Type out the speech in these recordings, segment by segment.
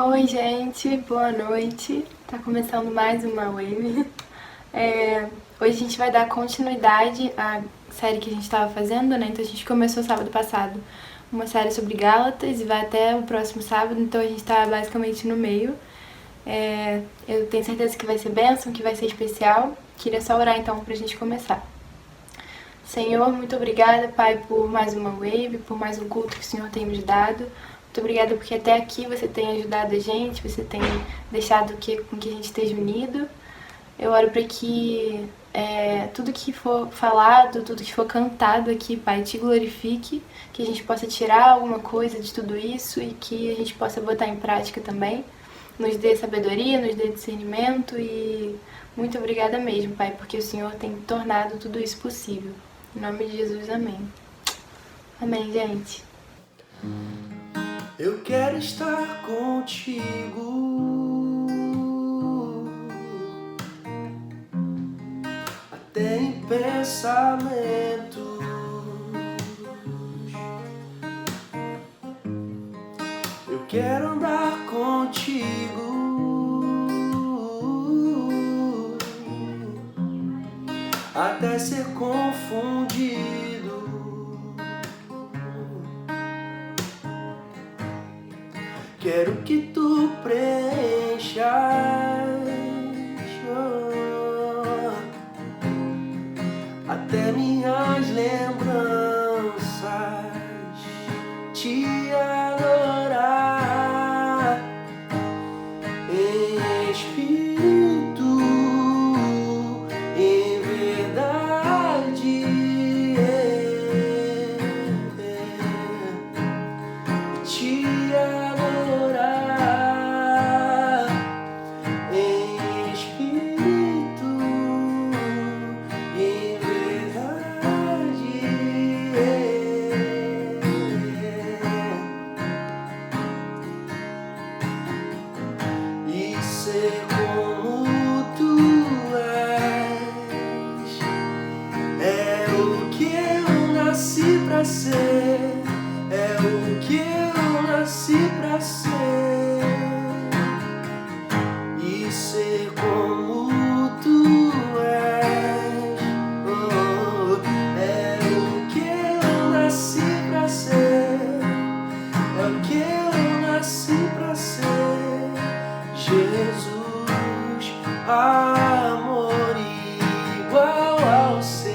Oi, gente, boa noite. Tá começando mais uma Wave. Hoje a gente vai dar continuidade à série que a gente estava fazendo, né? Então a gente começou sábado passado uma série sobre Gálatas e vai até o próximo sábado, então a gente tá basicamente no meio. Eu tenho certeza que vai ser bênção, que vai ser especial. Queria só orar então pra gente começar. Senhor, muito obrigada, Pai, por mais uma Wave, por mais um culto que o Senhor tem nos dado. Muito obrigada porque até aqui você tem ajudado a gente, você tem deixado com que a gente esteja unido. Eu oro para que tudo que for falado, tudo que for cantado aqui, Pai, te glorifique, que a gente possa tirar alguma coisa de tudo isso e que a gente possa botar em prática também. Nos dê sabedoria, nos dê discernimento e muito obrigada mesmo, Pai, porque o Senhor tem tornado tudo isso possível. Em nome de Jesus, amém. Amém, gente. Eu quero estar contigo, até em pensamentos. Eu quero andar contigo, até ser confundido. Quero que tu preenchas até minhas lembranças, te adorar em espírito, em verdade, te adorar em espírito, em verdade, e ser como tu és, é o que eu nasci pra ser, é o que eu nasci pra ser, e ser como tu és, oh, é o que eu nasci pra ser, é o que eu nasci pra ser, Jesus, amor igual ao seu,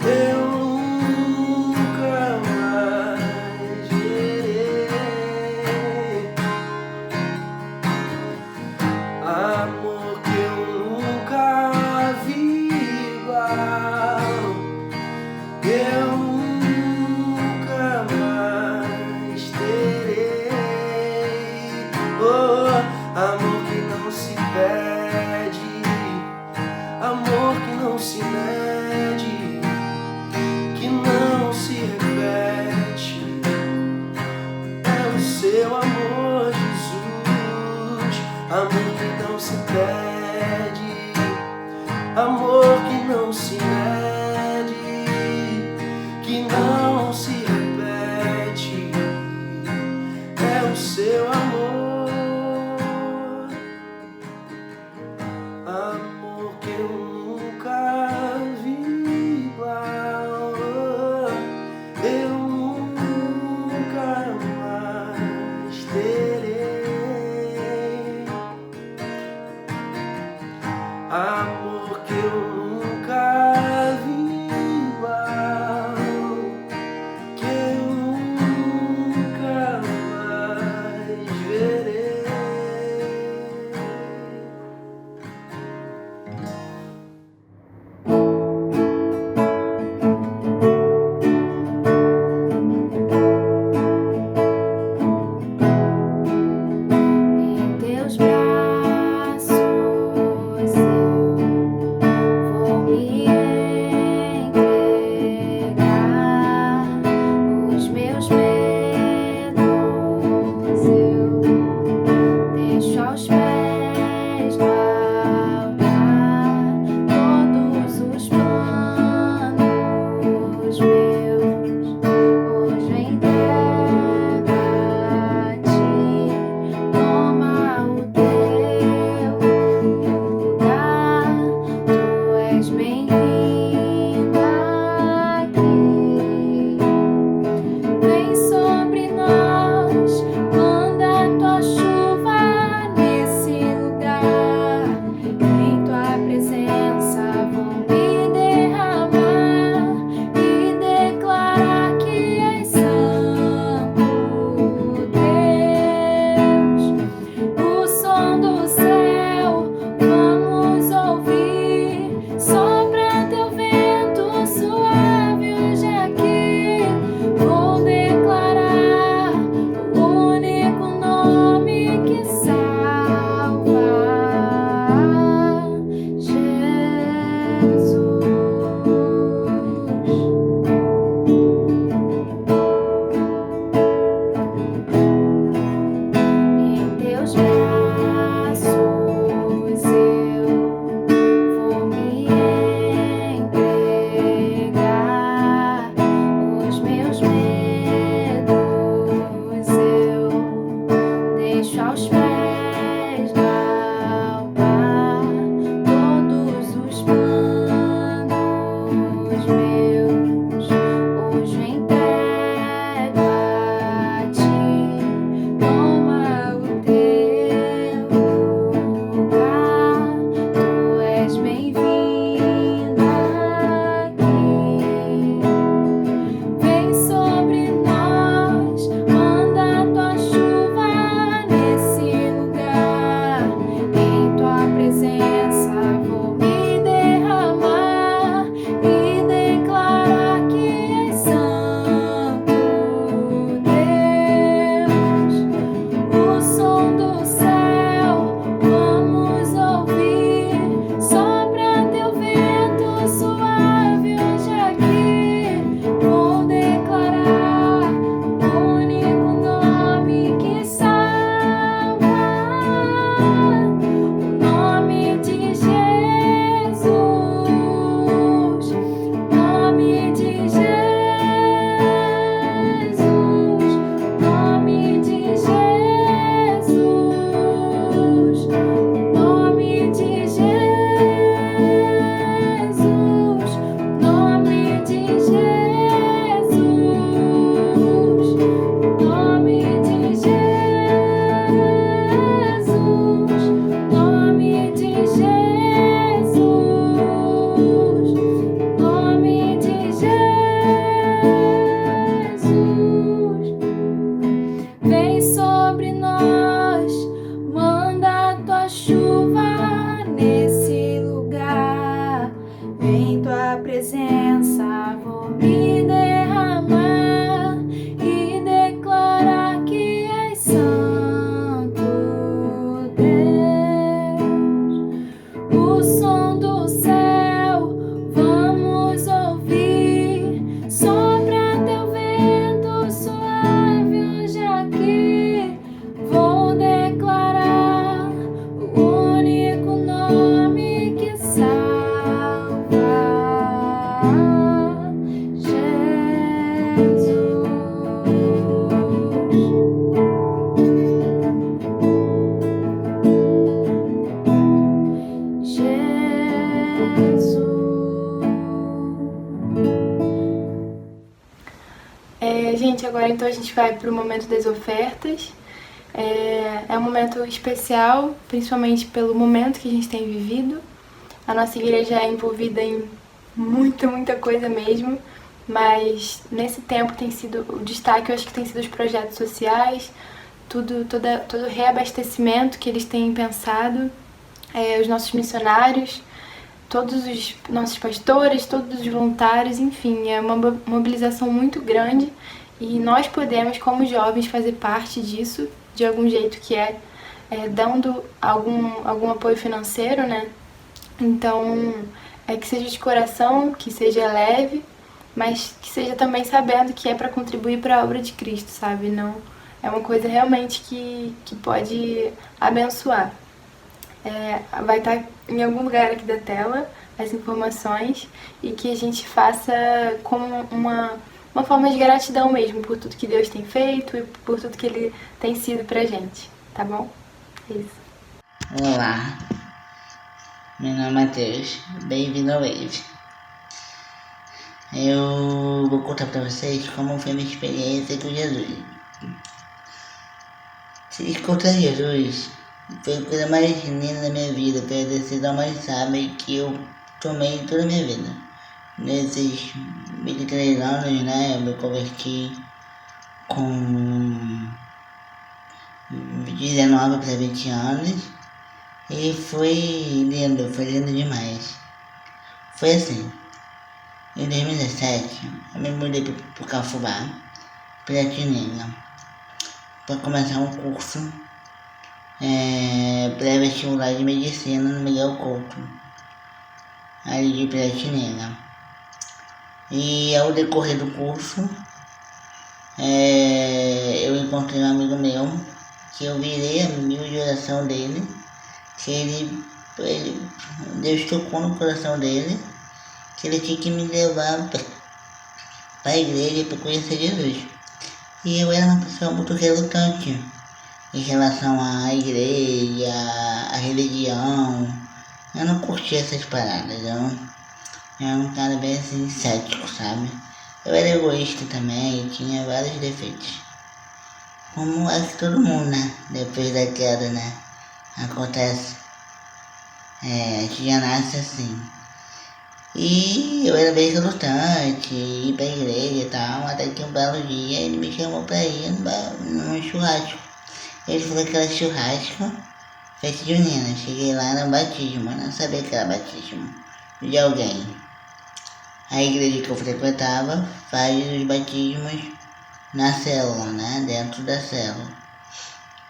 eu nunca mais verei. Amor que eu nunca vi igual, eu nunca mais terei. Oh, amor que não se pede, amor que não se mede, que não se repete. É o seu amor, Jesus, amor que não se pede, amor que não se mede. presença vou me derramar e declarar que és santo, Deus. O som do céu vamos ouvir, sopra teu vento suave hoje aqui. Vou declarar o único nome que salva, Gente, agora então a gente vai pro momento das ofertas. É um momento especial, principalmente pelo momento que a gente tem vivido. A nossa igreja é envolvida em muita coisa mesmo, mas nesse tempo tem sido o destaque, eu acho que tem sido os projetos sociais, todo o reabastecimento que eles têm pensado, os nossos missionários, todos os nossos pastores, todos os voluntários, enfim, é uma mobilização muito grande e nós podemos, como jovens, fazer parte disso de algum jeito, que dando algum apoio financeiro, né? Então, que seja de coração, que seja leve, mas que seja também sabendo que é para contribuir para a obra de Cristo, sabe? Não é uma coisa realmente que pode abençoar. Vai estar em algum lugar aqui da tela as informações e que a gente faça como uma forma de gratidão mesmo por tudo que Deus tem feito e por tudo que Ele tem sido pra gente, tá bom? É isso. Olá, meu nome é Matheus, bem-vindo ao Wave. Eu vou contar pra vocês como foi minha experiência com Jesus. Se encontrar Jesus foi a coisa mais linda da minha vida, foi a decisão mais sábia que eu tomei em toda a minha vida. Nesses 23 anos, né, eu me converti com 19 para 20 anos e foi lindo demais. Foi assim, em 2017 eu me mudei pro Cafubá, Piratininga, para começar um curso pré-vestibular de medicina no Miguel Couto, ali de Piratininga. E ao decorrer do curso, eu encontrei um amigo meu, que eu virei amigo de oração dele, que Deus tocou no coração dele, que ele tinha que me levar para a igreja para conhecer Jesus. E eu era uma pessoa muito relutante em relação à igreja, à religião. Eu não curtia essas paradas, eu era um cara bem assim, cético, sabe? Eu era egoísta também, tinha vários defeitos. Como acho que todo mundo, né? Depois da queda, né? Acontece. A gente já nasce assim. E eu era bem relutante, ir pra igreja e tal, até que um belo dia ele me chamou pra ir num churrasco. Ele falou que era churrasco, festa junina. Cheguei lá no batismo, não sabia que era batismo de alguém. A igreja que eu frequentava faz os batismos na célula, né? Dentro da célula.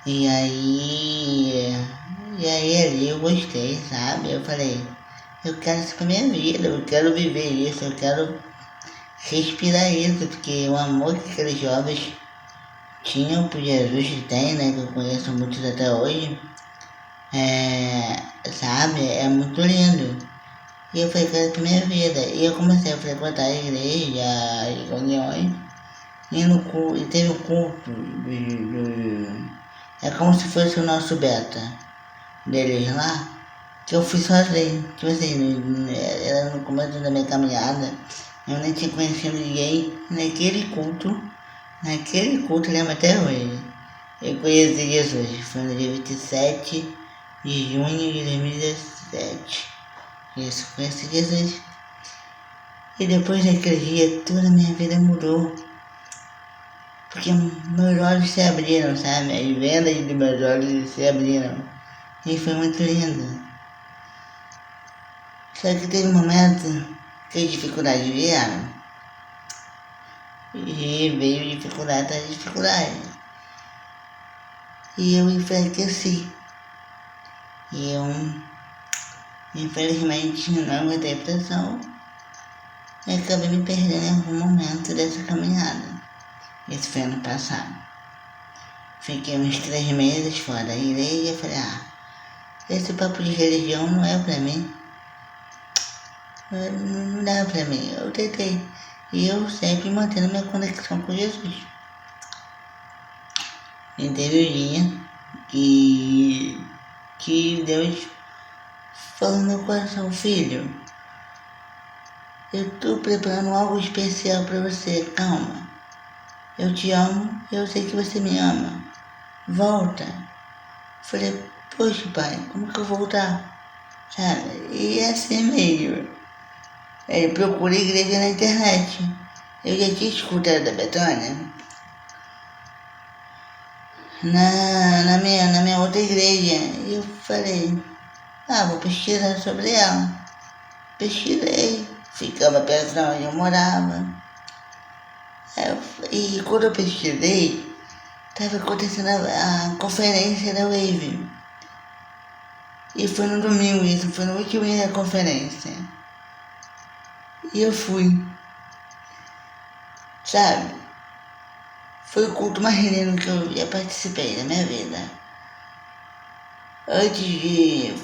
E aí ali eu gostei, sabe? Eu falei, eu quero isso pra minha vida, eu quero viver isso, eu quero respirar isso, porque o amor que aqueles jovens tinham por Jesus e tem, né? Que eu conheço muitos até hoje, sabe? É muito lindo. E eu falei, quero pra minha vida. E eu comecei a frequentar a igreja, as reuniões, e teve um culto é como se fosse o nosso beta deles lá, que eu fui sozinho. Tipo assim, era no começo da minha caminhada, eu nem tinha conhecido ninguém. Naquele culto, eu lembro até hoje, eu conheci Jesus. Foi no dia 27 de junho de 2017. Isso, conheci Jesus. E depois daquele dia, toda a minha vida mudou. Porque meus olhos se abriram, sabe? As vendas de meus olhos se abriram. E foi muito lindo. Só que teve um momento que as dificuldades vieram. E veio dificuldade atrás de dificuldade. E eu enfraqueci. E eu, infelizmente, não aguentei a pressão e acabei me perdendo em algum momento dessa caminhada. Isso foi ano passado. Fiquei uns 3 meses fora da igreja e falei, esse papo de religião não é pra mim. Não dá pra mim. Eu tentei. E eu sempre mantendo minha conexão com Jesus. E teve um dia que Deus falou no meu coração, filho, eu tô preparando algo especial pra você, calma. Eu te amo, eu sei que você me ama. Volta. Falei, poxa pai, como que eu vou voltar? Sabe? E é assim mesmo. Aí procurei igreja na internet. Eu já tinha escutado da Betânia. Na minha outra igreja. E eu falei, vou pesquisar sobre ela. Pesquisei. Ficava perto de onde eu morava. E quando eu pesquisei, estava acontecendo a conferência da Wave. E foi no domingo isso, foi no último dia da conferência. E eu fui. Sabe? Foi o culto mais lindo que eu já participei da minha vida. Antes de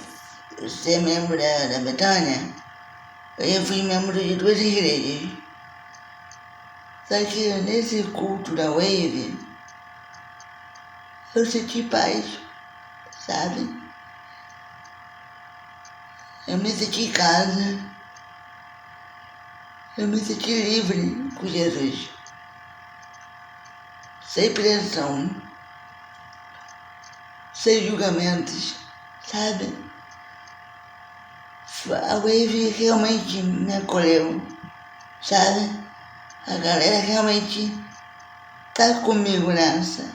ser membro da Betânia, eu fui membro de 2 igrejas. Só que nesse culto da Wave, eu senti paz, sabe? Eu me senti em casa. Eu me senti livre com Jesus. Sem pressão. Sem julgamentos, sabe? A Wave realmente me acolheu, sabe? A galera realmente tá comigo nessa.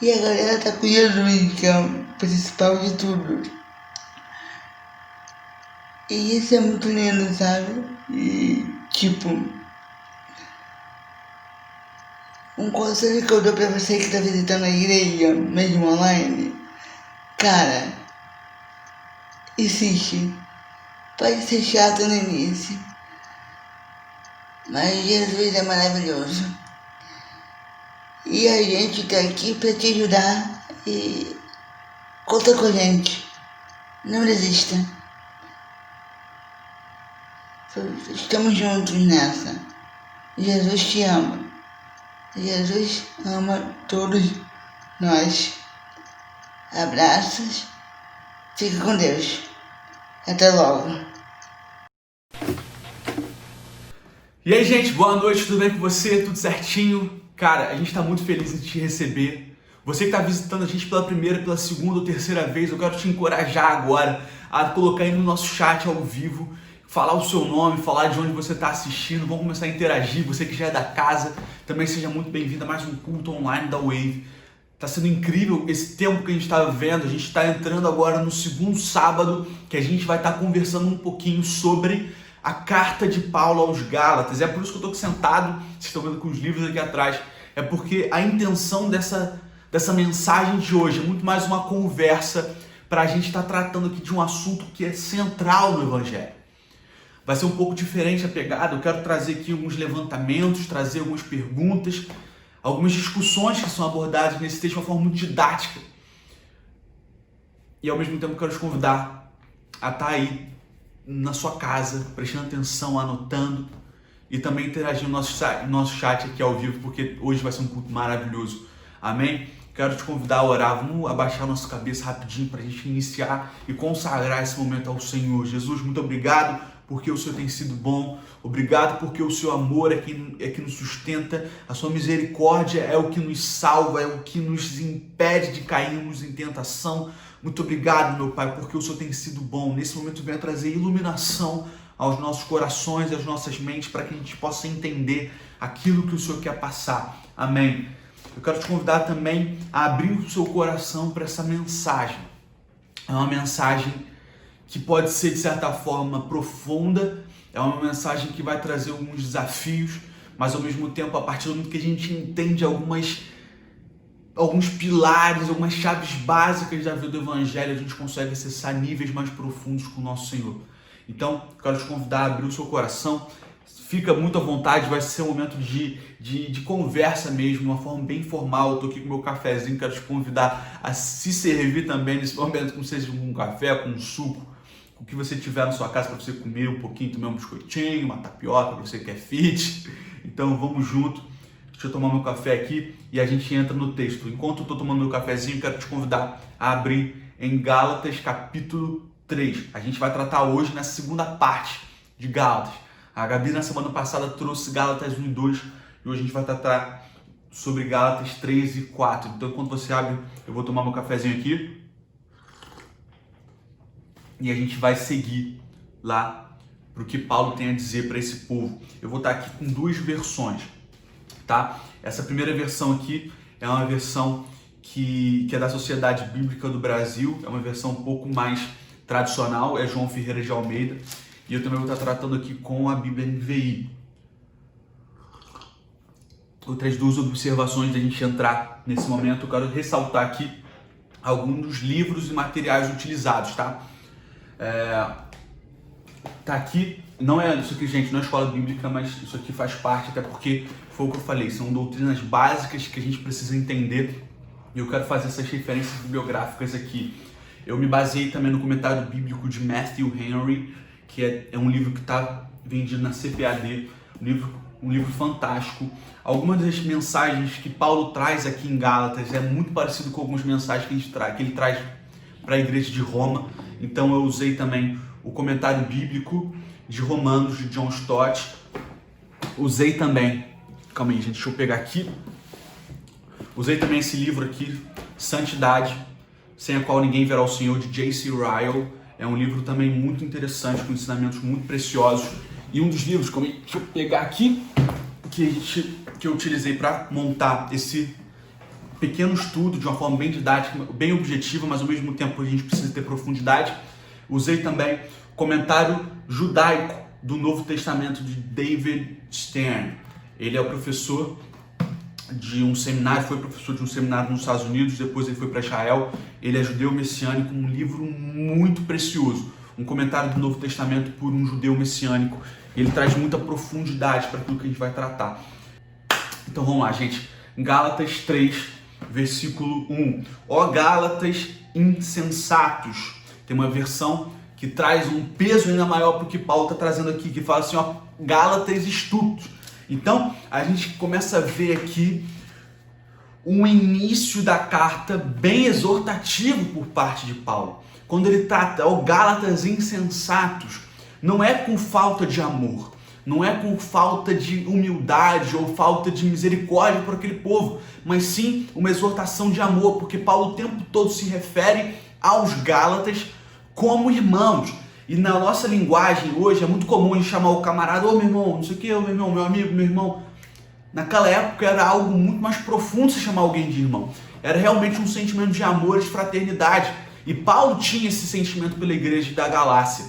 E a galera tá com Jesus, que é o principal de tudo. E isso é muito lindo, sabe? E tipo, um conselho que eu dou pra você que tá visitando a igreja, mesmo online, cara, insiste. Pode ser chato no início, mas Jesus é maravilhoso. E a gente tá aqui pra te ajudar e conta com a gente. Não desista. Estamos juntos nessa. Jesus te ama. Jesus ama todos nós. Abraços. Fique com Deus. Até logo. E aí, gente, boa noite, tudo bem com você? Tudo certinho? Cara, a gente tá muito feliz em te receber. Você que tá visitando a gente pela primeira, pela segunda ou terceira vez, eu quero te encorajar agora a colocar aí no nosso chat ao vivo, falar o seu nome, falar de onde você está assistindo, vamos começar a interagir. Você que já é da casa, também seja muito bem-vindo a mais um culto online da Wave. Tá sendo incrível esse tempo que a gente está vivendo. A gente está entrando agora no segundo sábado, que a gente vai estar conversando um pouquinho sobre a carta de Paulo aos Gálatas. É por isso que eu estou sentado, vocês estão vendo com os livros aqui atrás, é porque a intenção dessa mensagem de hoje é muito mais uma conversa para a gente estar tratando aqui de um assunto que é central no Evangelho. Vai ser um pouco diferente a pegada. Eu quero trazer aqui alguns levantamentos, trazer algumas perguntas, algumas discussões que são abordadas nesse texto de uma forma muito didática. E ao mesmo tempo quero te convidar a estar aí na sua casa, prestando atenção, anotando e também interagindo no nosso chat aqui ao vivo, porque hoje vai ser um culto maravilhoso. Amém? Quero te convidar a orar. Vamos abaixar nossa cabeça rapidinho para a gente iniciar e consagrar esse momento ao Senhor. Jesus, muito obrigado porque o Senhor tem sido bom. Obrigado porque o seu amor é que nos sustenta. A sua misericórdia é o que nos salva, é o que nos impede de cairmos em tentação. Muito obrigado, meu Pai, porque o Senhor tem sido bom. Nesse momento venha trazer iluminação aos nossos corações e às nossas mentes para que a gente possa entender aquilo que o Senhor quer passar. Amém. Eu quero te convidar também a abrir o seu coração para essa mensagem. É uma mensagem que pode ser de certa forma profunda, é uma mensagem que vai trazer alguns desafios, mas ao mesmo tempo, a partir do momento que a gente entende alguns pilares, algumas chaves básicas da vida do Evangelho, a gente consegue acessar níveis mais profundos com o nosso Senhor. Então, quero te convidar a abrir o seu coração, fica muito à vontade, vai ser um momento de conversa mesmo, uma forma bem formal. Eu tô aqui com o meu cafezinho, quero te convidar a se servir também nesse momento, como seja com um café, com um suco, com o que você tiver na sua casa para você comer um pouquinho, tomar um biscoitinho, uma tapioca, para você que é fit. Então vamos junto, deixa eu tomar meu café aqui e a gente entra no texto. Enquanto eu tô tomando meu cafezinho, quero te convidar a abrir em Gálatas capítulo 3. A gente vai tratar hoje na segunda parte de Gálatas. A Gabi na semana passada trouxe Gálatas 1 e 2 e hoje a gente vai tratar sobre Gálatas 3 e 4. Então enquanto você abre, eu vou tomar meu cafezinho aqui e a gente vai seguir lá para o que Paulo tem a dizer para esse povo. Eu vou estar aqui com duas versões, tá? Essa primeira versão aqui é uma versão que é da Sociedade Bíblica do Brasil, é uma versão um pouco mais tradicional, é João Ferreira de Almeida, e eu também vou estar tratando aqui com a Bíblia NVI. Outras duas observações da gente entrar nesse momento, eu quero ressaltar aqui alguns dos livros e materiais utilizados, tá? Tá aqui, não é isso aqui, gente, não é escola bíblica, mas isso aqui faz parte, até porque foi o que eu falei, são doutrinas básicas que a gente precisa entender e eu quero fazer essas referências bibliográficas aqui. Eu me baseei também no comentário bíblico de Matthew Henry, que é um livro que está vendido na CPAD, um livro fantástico. Algumas das mensagens que Paulo traz aqui em Gálatas é muito parecido com algumas mensagens que ele traz para a igreja de Roma, então eu usei também o comentário bíblico de Romanos, de John Stott. Usei também, calma aí gente, deixa eu pegar aqui. Usei também esse livro aqui, Santidade, Sem a Qual Ninguém Verá o Senhor, de J.C. Ryle. É um livro também muito interessante, com ensinamentos muito preciosos. E um dos livros, deixa eu pegar aqui, que eu utilizei para montar esse pequeno estudo de uma forma bem didática, bem objetiva, mas ao mesmo tempo a gente precisa ter profundidade. Usei também o comentário judaico do Novo Testamento de David Stern. Ele é professor de um seminário, foi professor de um seminário nos Estados Unidos, depois ele foi para Israel. Ele é judeu messiânico, um livro muito precioso. Um comentário do Novo Testamento por um judeu messiânico. Ele traz muita profundidade para aquilo que a gente vai tratar. Então vamos lá, gente. Gálatas 3, versículo 1. Ó Gálatas insensatos. Tem uma versão que traz um peso ainda maior para o que Paulo está trazendo aqui, que fala assim, ó, Gálatas estúpidos. Então, a gente começa a ver aqui um início da carta bem exortativo por parte de Paulo. Quando ele trata, ó Gálatas insensatos, não é com falta de amor, não é com falta de humildade ou falta de misericórdia para aquele povo, mas sim uma exortação de amor, porque Paulo o tempo todo se refere aos Gálatas como irmãos. E na nossa linguagem hoje é muito comum a gente chamar o camarada, ô meu irmão, não sei o que, ô meu irmão, meu amigo, meu irmão. Naquela época era algo muito mais profundo se chamar alguém de irmão. Era realmente um sentimento de amor, de fraternidade. E Paulo tinha esse sentimento pela igreja da Galácia.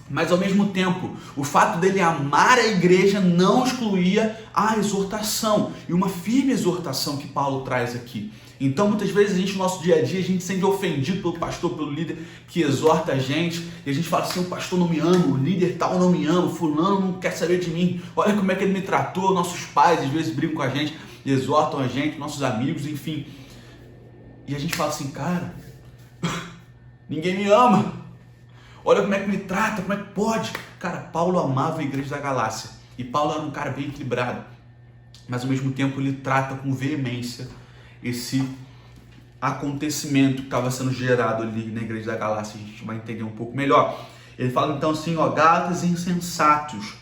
Mas ao mesmo tempo, o fato dele amar a igreja não excluía a exortação. E uma firme exortação que Paulo traz aqui. Então muitas vezes a gente, no nosso dia a dia, a gente se sente ofendido pelo pastor, pelo líder que exorta a gente. E a gente fala assim, o pastor não me ama, o líder tal não me ama, o fulano não quer saber de mim. Olha como é que ele me tratou, nossos pais às vezes brigam com a gente, exortam a gente, nossos amigos, enfim. E a gente fala assim, cara, ninguém me ama. Olha como é que me trata, como é que pode? Cara, Paulo amava a igreja da Galácia. E Paulo era um cara bem equilibrado. Mas ao mesmo tempo ele trata com veemência esse acontecimento que estava sendo gerado ali na igreja da Galácia. A gente vai entender um pouco melhor. Ele fala então assim, ó, Gálatas insensatos,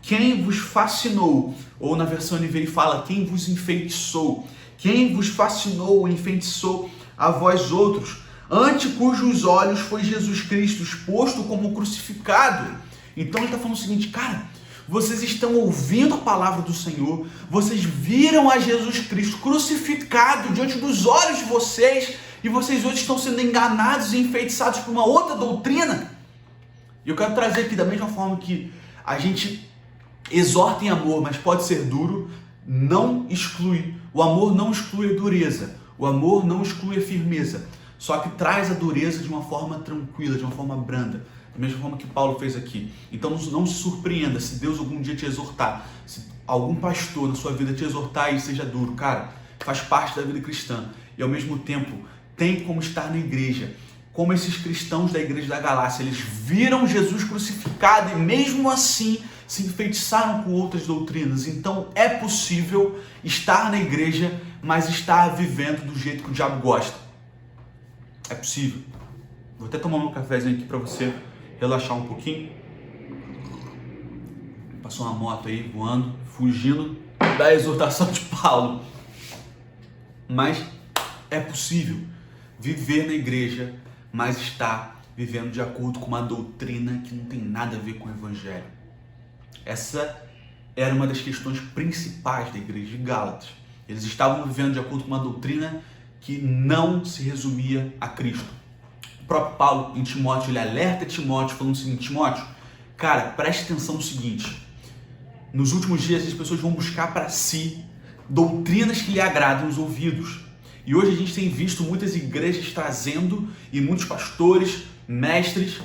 quem vos fascinou? Ou na versão NVI fala, quem vos enfeitiçou? Quem vos fascinou ou enfeitiçou a vós outros? Ante cujos olhos foi Jesus Cristo exposto como crucificado. Então ele está falando o seguinte, cara, vocês estão ouvindo a palavra do Senhor, vocês viram a Jesus Cristo crucificado diante dos olhos de vocês, e vocês hoje estão sendo enganados e enfeitiçados por uma outra doutrina. E eu quero trazer aqui, da mesma forma que a gente exorta em amor, mas pode ser duro, não exclui. O amor não exclui a dureza. O amor não exclui a firmeza. Só que traz a dureza de uma forma tranquila, de uma forma branda. Da mesma forma que Paulo fez aqui. Então não se surpreenda se Deus algum dia te exortar. Se algum pastor na sua vida te exortar e seja duro. Cara, faz parte da vida cristã. E ao mesmo tempo, tem como estar na igreja. Como esses cristãos da igreja da Galácia, eles viram Jesus crucificado e mesmo assim se enfeitiçaram com outras doutrinas. Então é possível estar na igreja, mas estar vivendo do jeito que o diabo gosta. É possível. Vou até tomar um cafezinho aqui para você relaxar um pouquinho. Passou uma moto aí voando, fugindo da exortação de Paulo. Mas é possível viver na igreja, mas estar vivendo de acordo com uma doutrina que não tem nada a ver com o evangelho. Essa era uma das questões principais da igreja de Gálatas. Eles estavam vivendo de acordo com uma doutrina que não se resumia a Cristo. O próprio Paulo, em Timóteo, ele alerta Timóteo, falando o seguinte: Timóteo, cara, preste atenção no seguinte. Nos últimos dias, as pessoas vão buscar para si doutrinas que lhe agradem os ouvidos. E hoje a gente tem visto muitas igrejas trazendo, e muitos pastores, mestres,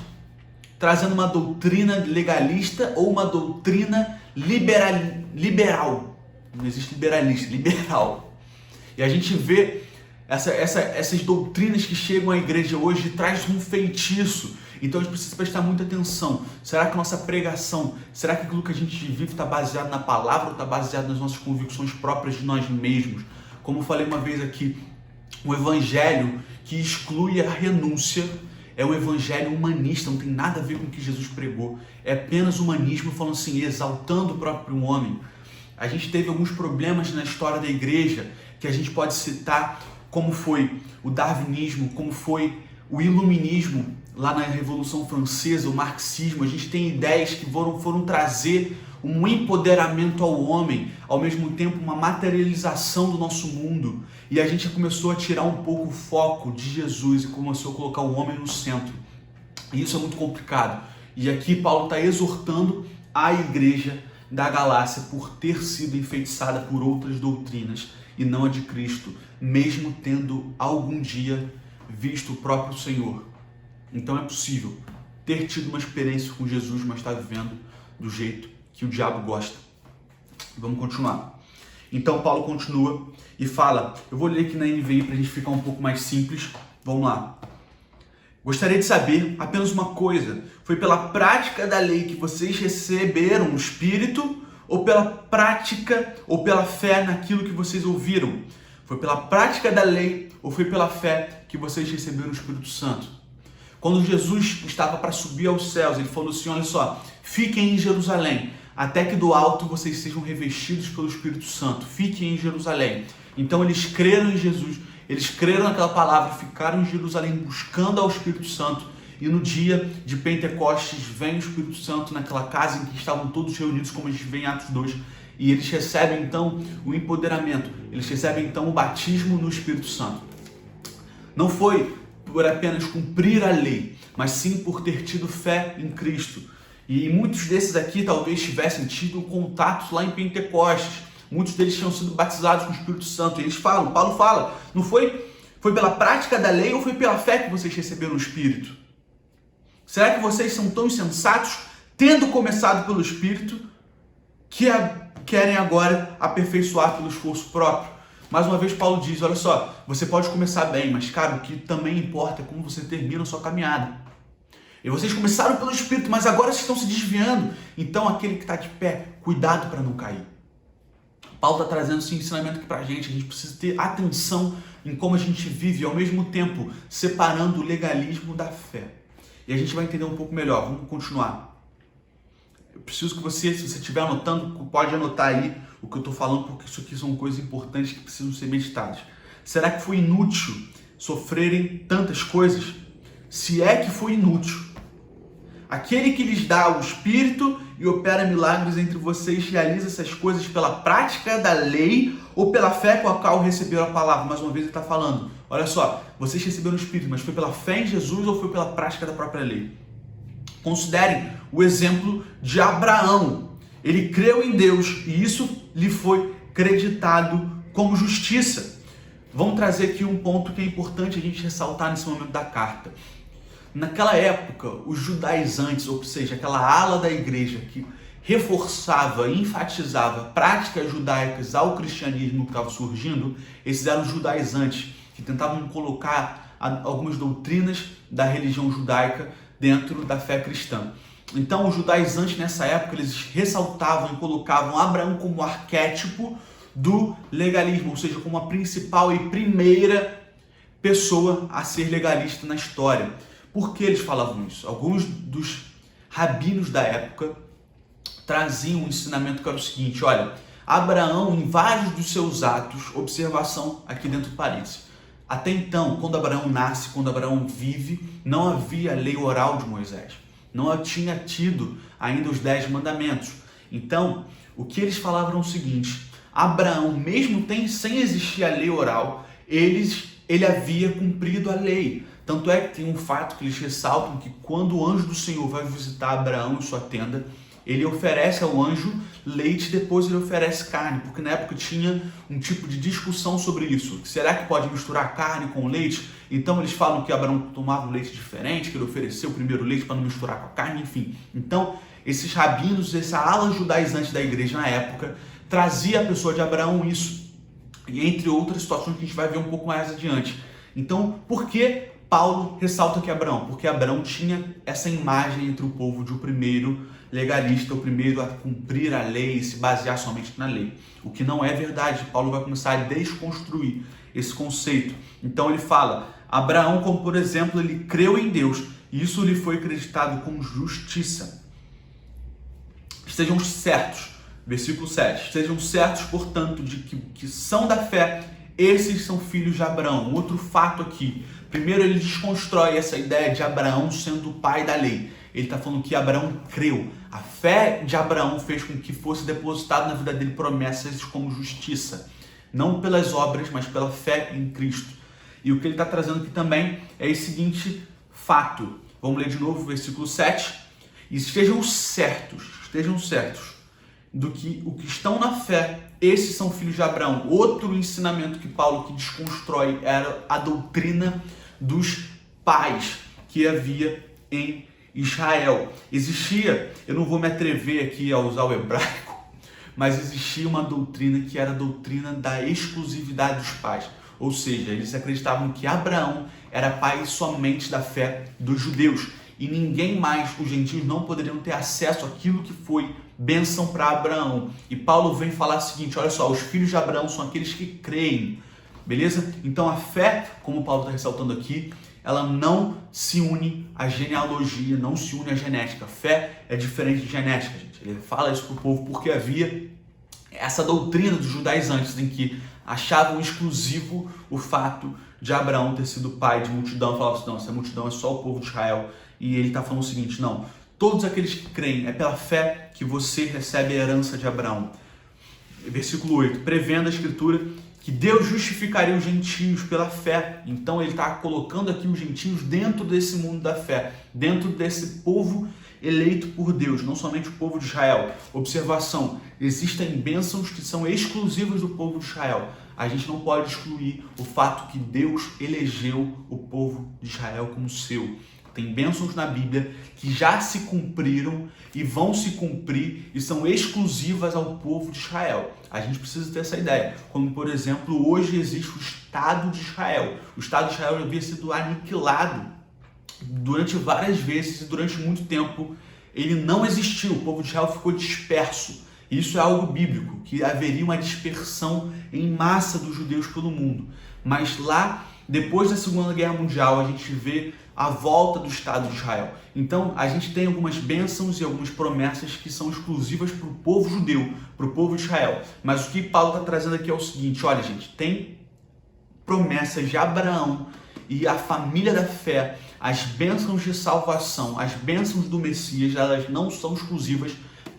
trazendo uma doutrina legalista ou uma doutrina liberal. Não existe liberalista, liberal. E a gente vê essas doutrinas que chegam à igreja hoje traz um feitiço. Então a gente precisa prestar muita atenção. Será que a nossa pregação, será que aquilo que a gente vive está baseado na palavra ou está baseado nas nossas convicções próprias de nós mesmos? Como eu falei uma vez aqui, o evangelho que exclui a renúncia é um evangelho humanista, não tem nada a ver com o que Jesus pregou. É apenas humanismo, falando assim, exaltando o próprio homem. A gente teve alguns problemas na história da igreja que a gente pode citar, como foi o darwinismo, como foi o iluminismo lá na Revolução Francesa, o marxismo. A gente tem ideias que foram trazer um empoderamento ao homem, ao mesmo tempo uma materialização do nosso mundo. E a gente começou a tirar um pouco o foco de Jesus e começou a colocar o homem no centro. E isso é muito complicado. E aqui Paulo está exortando a igreja da Galácia por ter sido enfeitiçada por outras doutrinas e não a de Cristo, mesmo tendo algum dia visto o próprio Senhor. Então é possível ter tido uma experiência com Jesus, mas estar vivendo do jeito que o diabo gosta. Vamos continuar. Então Paulo continua e fala, eu vou ler aqui na NVI para a gente ficar um pouco mais simples. Vamos lá. Gostaria de saber apenas uma coisa, foi pela prática da lei que vocês receberam o Espírito ou pela prática ou pela fé naquilo que vocês ouviram? Foi pela prática da lei ou foi pela fé que vocês receberam o Espírito Santo? Quando Jesus estava para subir aos céus, ele falou assim, olha só, fiquem em Jerusalém, até que do alto vocês sejam revestidos pelo Espírito Santo. Fiquem em Jerusalém. Então eles creram em Jesus, eles creram naquela palavra, ficaram em Jerusalém buscando ao Espírito Santo. E no dia de Pentecostes vem o Espírito Santo naquela casa em que estavam todos reunidos, como a gente vê em Atos 2. E eles recebem então o empoderamento, eles recebem então o batismo no Espírito Santo. Não foi por apenas cumprir a lei, mas sim por ter tido fé em Cristo. E muitos desses aqui talvez tivessem tido contato lá em Pentecostes. Muitos deles tinham sido batizados com o Espírito Santo. E eles falam, Paulo fala, não foi pela prática da lei ou foi pela fé que vocês receberam o Espírito? Será que vocês são tão insensatos, tendo começado pelo Espírito, que querem agora aperfeiçoar pelo esforço próprio? Mais uma vez Paulo diz, olha só, você pode começar bem, mas cara, o que também importa é como você termina a sua caminhada. E vocês começaram pelo Espírito, mas agora vocês estão se desviando. Então aquele que está de pé, cuidado para não cair. Paulo está trazendo esse ensinamento aqui para a gente precisa ter atenção em como a gente vive e ao mesmo tempo separando o legalismo da fé. E a gente vai entender um pouco melhor, vamos continuar. Eu preciso que você, se você estiver anotando, pode anotar aí o que eu estou falando, porque isso aqui são coisas importantes que precisam ser meditadas. Será que foi inútil sofrerem tantas coisas? Se é que foi inútil, aquele que lhes dá o Espírito e opera milagres entre vocês realiza essas coisas pela prática da lei ou pela fé com a qual receberam a palavra? Mais uma vez ele está falando, olha só, vocês receberam o Espírito, mas foi pela fé em Jesus ou foi pela prática da própria lei? Considerem o exemplo de Abraão. Ele creu em Deus e isso lhe foi creditado como justiça. Vamos trazer aqui um ponto que é importante a gente ressaltar nesse momento da carta. Naquela época, os judaizantes, ou seja, aquela ala da igreja que reforçava, enfatizava práticas judaicas ao cristianismo que estava surgindo, esses eram os judaizantes, que tentavam colocar algumas doutrinas da religião judaica dentro da fé cristã. Então, os judaizantes nessa época, eles ressaltavam e colocavam Abraão como arquétipo do legalismo, ou seja, como a principal e primeira pessoa a ser legalista na história. Por que eles falavam isso? Alguns dos rabinos da época traziam um ensinamento que era o seguinte: olha, Abraão, em vários dos seus atos, observação aqui dentro do parênteses, até então, quando Abraão nasce, quando Abraão vive, não havia lei oral de Moisés, não tinha tido ainda os 10 mandamentos. Então, o que eles falavam era o seguinte: Abraão, mesmo sem existir a lei oral, ele havia cumprido a lei. Tanto é que tem um fato que eles ressaltam, que quando o anjo do Senhor vai visitar Abraão em sua tenda, ele oferece ao anjo leite, depois ele oferece carne, porque na época tinha um tipo de discussão sobre isso. Será que pode misturar carne com leite? Então eles falam que Abraão tomava um leite diferente, que ele ofereceu o primeiro leite para não misturar com a carne, enfim. Então, esses rabinos, essa ala judaizante da igreja na época, trazia a pessoa de Abraão isso, e entre outras situações que a gente vai ver um pouco mais adiante. Então, por que Paulo ressalta que Abraão? Porque Abraão tinha essa imagem entre o povo de o primeiro legalista, o primeiro a cumprir a lei e se basear somente na lei. O que não é verdade. Paulo vai começar a desconstruir esse conceito. Então ele fala, Abraão, como por exemplo, ele creu em Deus e isso lhe foi acreditado como justiça. Estejam certos, versículo 7, estejam certos, portanto, de que são da fé, esses são filhos de Abraão. Outro fato aqui, primeiro ele desconstrói essa ideia de Abraão sendo o pai da lei. Ele está falando que Abraão creu. A fé de Abraão fez com que fosse depositado na vida dele promessas como justiça. Não pelas obras, mas pela fé em Cristo. E o que ele está trazendo aqui também é esse seguinte fato. Vamos ler de novo o versículo 7. E estejam certos do que o que estão na fé, esses são filhos de Abraão. Outro ensinamento que Paulo que desconstrói era a doutrina dos pais que havia em Israel. Existia, eu não vou me atrever aqui a usar o hebraico, mas existia uma doutrina que era a doutrina da exclusividade dos pais. Ou seja, eles acreditavam que Abraão era pai somente da fé dos judeus. E ninguém mais, os gentios, não poderiam ter acesso àquilo que foi bênção para Abraão. E Paulo vem falar o seguinte, olha só, os filhos de Abraão são aqueles que creem, beleza? Então a fé, como Paulo está ressaltando aqui, ela não se une à genealogia, não se une à genética. Fé é diferente de genética, gente. Ele fala isso para o povo porque havia essa doutrina dos judaizantes em que achavam exclusivo o fato de Abraão ter sido pai de multidão. Falavam assim, não, essa multidão é só o povo de Israel. E ele está falando o seguinte, não, todos aqueles que creem, é pela fé que você recebe a herança de Abraão. Versículo 8, prevendo a escritura que Deus justificaria os gentios pela fé. Então ele está colocando aqui os gentios dentro desse mundo da fé, dentro desse povo eleito por Deus, não somente o povo de Israel. Observação, existem bênçãos que são exclusivas do povo de Israel. A gente não pode excluir o fato que Deus elegeu o povo de Israel como seu. Tem bênçãos na Bíblia que já se cumpriram e vão se cumprir e são exclusivas ao povo de Israel. A gente precisa ter essa ideia. Como, por exemplo, hoje existe o Estado de Israel. O Estado de Israel havia sido aniquilado durante várias vezes e durante muito tempo ele não existiu. O povo de Israel ficou disperso. Isso é algo bíblico, que haveria uma dispersão em massa dos judeus pelo mundo. Mas lá, depois da Segunda Guerra Mundial, a gente vê a volta do Estado de Israel. Então, a gente tem algumas bênçãos e algumas promessas que são exclusivas para o povo judeu, para o povo de Israel. Mas o que Paulo está trazendo aqui é o seguinte, olha gente, tem promessas de Abraão e a família da fé, as bênçãos de salvação, as bênçãos do Messias, elas não são exclusivas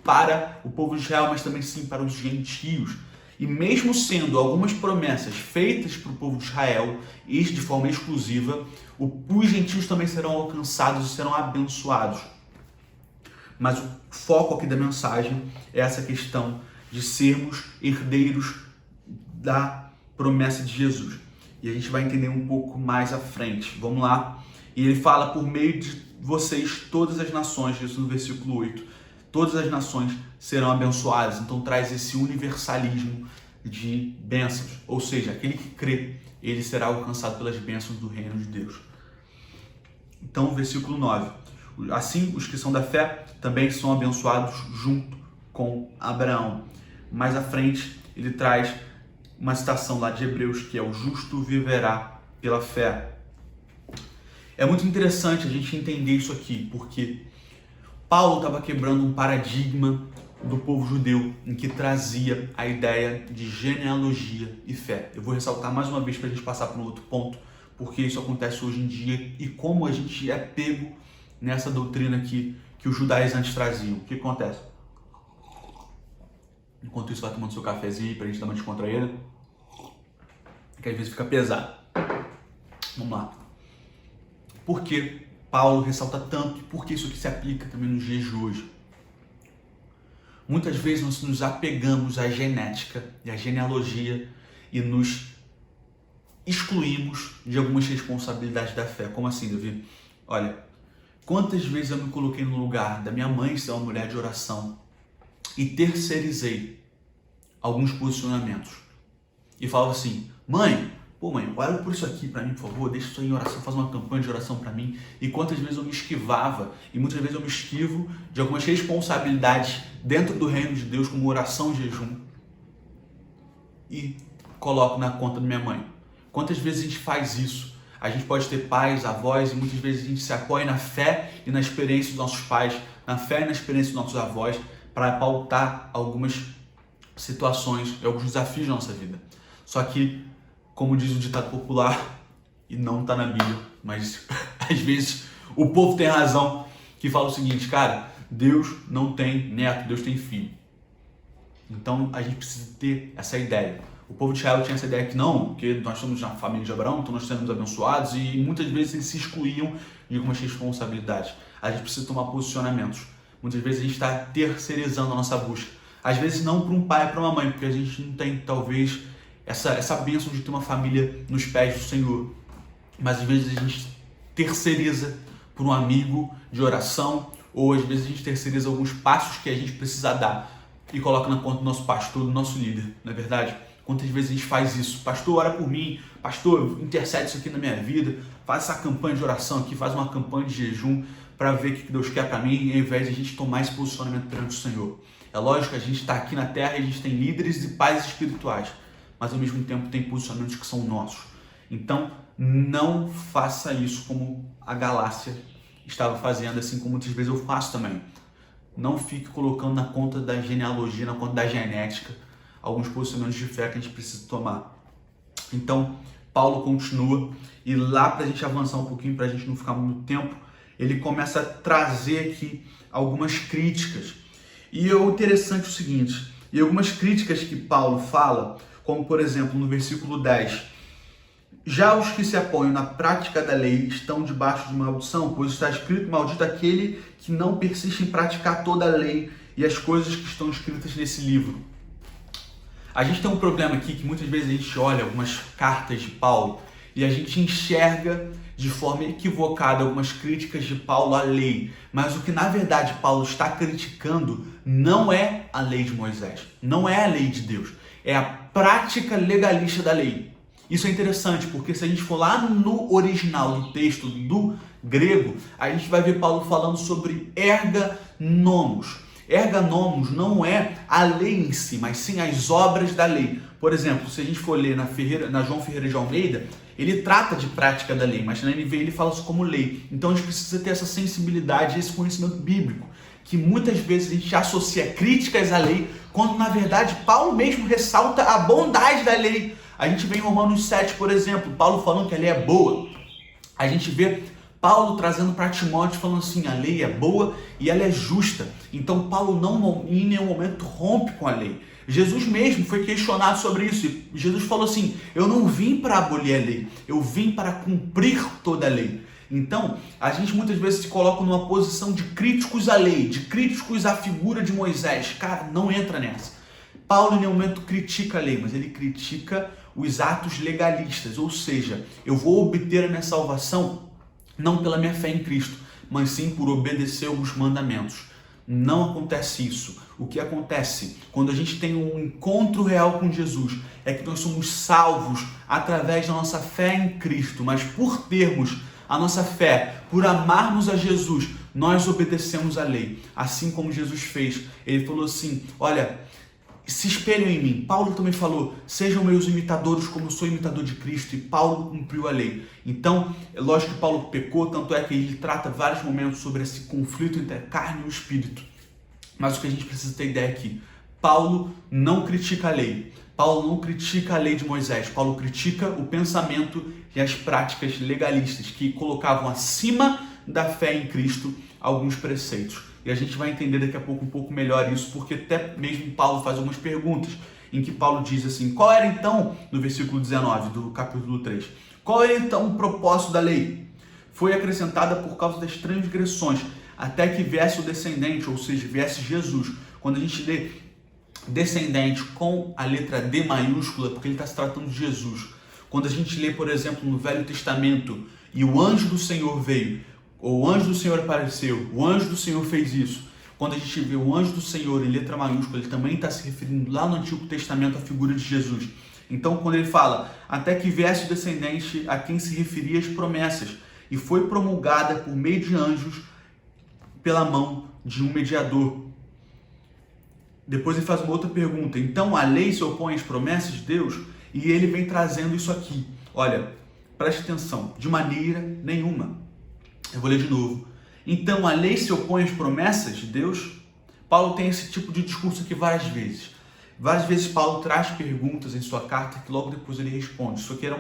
para o povo de Israel, mas também sim para os gentios. E mesmo sendo algumas promessas feitas para o povo de Israel, e de forma exclusiva, os gentios também serão alcançados e serão abençoados. mas o foco aqui da mensagem é essa questão de sermos herdeiros da promessa de Jesus. E a gente vai entender um pouco mais à frente. Vamos lá. E ele fala: por meio de vocês, todas as nações, isso no versículo 8, todas as nações serão abençoadas. Então traz esse universalismo de bênçãos. Ou seja, aquele que crê, ele será alcançado pelas bênçãos do reino de Deus. Então, versículo 9. Assim, os que são da fé também são abençoados junto com Abraão. Mais à frente, ele traz uma citação lá de Hebreus, que é: o justo viverá pela fé. É muito interessante a gente entender isso aqui, porque Paulo estava quebrando um paradigma do povo judeu em que trazia a ideia de genealogia e fé. Eu vou ressaltar mais uma vez para a gente passar para um outro ponto, porque isso acontece hoje em dia e como a gente é pego nessa doutrina que os judaizantes traziam. O que acontece? Enquanto isso, vai tomando seu cafezinho para a gente dar uma descontraída, que às vezes fica pesado. Vamos lá. Por que Paulo ressalta tanto e por que isso aqui se aplica também nos dias de hoje? Muitas vezes nós nos apegamos à genética e à genealogia e nos excluímos de algumas responsabilidades da fé. Como assim, Davi? Olha, quantas vezes eu me coloquei no lugar da minha mãe ser uma mulher de oração e terceirizei alguns posicionamentos. E falava assim: mãe, ora por isso aqui pra mim, por favor, deixa isso aí em oração, faz uma campanha de oração pra mim. E quantas vezes eu me esquivava, e muitas vezes eu me esquivo de algumas responsabilidades dentro do reino de Deus, como oração e jejum, e coloco na conta da minha mãe. Quantas vezes a gente faz isso? A gente pode ter pais, avós, e muitas vezes a gente se apoia na fé e na experiência dos nossos pais, na fé e na experiência dos nossos avós, para pautar algumas situações e alguns desafios da nossa vida. Só que, como diz o ditado popular, e não está na Bíblia, mas às vezes o povo tem razão, que fala o seguinte: cara, Deus não tem neto, Deus tem filho. Então a gente precisa ter essa ideia. O povo de Israel tinha essa ideia que não, porque nós somos na família de Abraão, então nós seremos abençoados, e muitas vezes eles se excluíam de algumas responsabilidades. A gente precisa tomar posicionamentos. Muitas vezes a gente está terceirizando a nossa busca. Às vezes não para um pai e para uma mãe, porque a gente não tem talvez essa bênção de ter uma família nos pés do Senhor. Mas às vezes a gente terceiriza por um amigo de oração, ou às vezes a gente terceiriza alguns passos que a gente precisa dar e coloca na conta do nosso pastor, do nosso líder, não é verdade? Quantas vezes a gente faz isso? Pastor, ora por mim. Pastor, intercede isso aqui na minha vida. Faz essa campanha de oração aqui, faz uma campanha de jejum para ver o que Deus quer para mim, ao invés de a gente tomar esse posicionamento perante o Senhor. É lógico que a gente está aqui na terra e a gente tem líderes e pais espirituais, mas ao mesmo tempo tem posicionamentos que são nossos. Então, não faça isso como a Galácia estava fazendo, assim como muitas vezes eu faço também. Não fique colocando na conta da genealogia, na conta da genética, alguns posicionamentos de fé que a gente precisa tomar. Então, Paulo continua, e lá para a gente avançar um pouquinho, para a gente não ficar muito tempo, ele começa a trazer aqui algumas críticas. E o interessante é o seguinte, e algumas críticas que Paulo fala, como por exemplo no versículo 10, já os que se apoiam na prática da lei estão debaixo de maldição, pois está escrito: maldito aquele que não persiste em praticar toda a lei e as coisas que estão escritas nesse livro. A gente tem um problema aqui que muitas vezes a gente olha algumas cartas de Paulo e a gente enxerga de forma equivocada algumas críticas de Paulo à lei, mas o que na verdade Paulo está criticando não é a lei de Moisés, não é a lei de Deus, é a prática legalista da lei. Isso é interessante, porque se a gente for lá no original do texto do grego, a gente vai ver Paulo falando sobre erga nomos. Erga nomos não é a lei em si, mas sim as obras da lei. Por exemplo, se a gente for ler na João Ferreira de Almeida, ele trata de prática da lei, mas na NVI ele fala isso como lei. Então a gente precisa ter essa sensibilidade, esse conhecimento bíblico, que muitas vezes a gente associa críticas à lei, quando na verdade Paulo mesmo ressalta a bondade da lei. A gente vê em Romanos 7, por exemplo, Paulo falando que a lei é boa. A gente vê Paulo trazendo para Timóteo, falando assim: a lei é boa e ela é justa. Então Paulo não em nenhum momento rompe com a lei. Jesus mesmo foi questionado sobre isso. E Jesus falou assim: eu não vim para abolir a lei, eu vim para cumprir toda a lei. Então, a gente muitas vezes se coloca numa posição de críticos à lei, de críticos à figura de Moisés. Cara, não entra nessa. Paulo em nenhum momento critica a lei, mas ele critica os atos legalistas, ou seja, eu vou obter a minha salvação não pela minha fé em Cristo, mas sim por obedecer alguns mandamentos. Não acontece isso. O que acontece quando a gente tem um encontro real com Jesus é que nós somos salvos através da nossa fé em Cristo, mas por termos a nossa fé, por amarmos a Jesus, nós obedecemos a lei, assim como Jesus fez. Ele falou assim, olha, se espelham em mim. Paulo também falou, sejam meus imitadores como eu sou imitador de Cristo, e Paulo cumpriu a lei. Então, é lógico que Paulo pecou, tanto é que ele trata vários momentos sobre esse conflito entre a carne e o espírito. Mas o que a gente precisa ter ideia aqui, Paulo não critica a lei. Paulo não critica a lei de Moisés. Paulo critica o pensamento e as práticas legalistas que colocavam acima da fé em Cristo alguns preceitos. E a gente vai entender daqui a pouco um pouco melhor isso, porque até mesmo Paulo faz algumas perguntas, em que Paulo diz assim, qual era então, no versículo 19 do capítulo 3, qual era então o propósito da lei? Foi acrescentada por causa das transgressões, até que viesse o descendente, ou seja, viesse Jesus. Quando a gente lê descendente com a letra D maiúscula, porque ele está se tratando de Jesus. Quando a gente lê, por exemplo, no Velho Testamento, e o anjo do Senhor veio, ou o anjo do Senhor apareceu, o anjo do Senhor fez isso. Quando a gente vê o anjo do Senhor em letra maiúscula, ele também está se referindo lá no Antigo Testamento à figura de Jesus. Então, quando ele fala, até que viesse o descendente a quem se referia as promessas, e foi promulgada por meio de anjos pela mão de um mediador. Depois ele faz uma outra pergunta. Então, a lei se opõe às promessas de Deus? E ele vem trazendo isso aqui. Olha, preste atenção, de maneira nenhuma. Eu vou ler de novo. Então, a lei se opõe às promessas de Deus? Paulo tem esse tipo de discurso aqui várias vezes. Várias vezes Paulo traz perguntas em sua carta que logo depois ele responde. Isso aqui era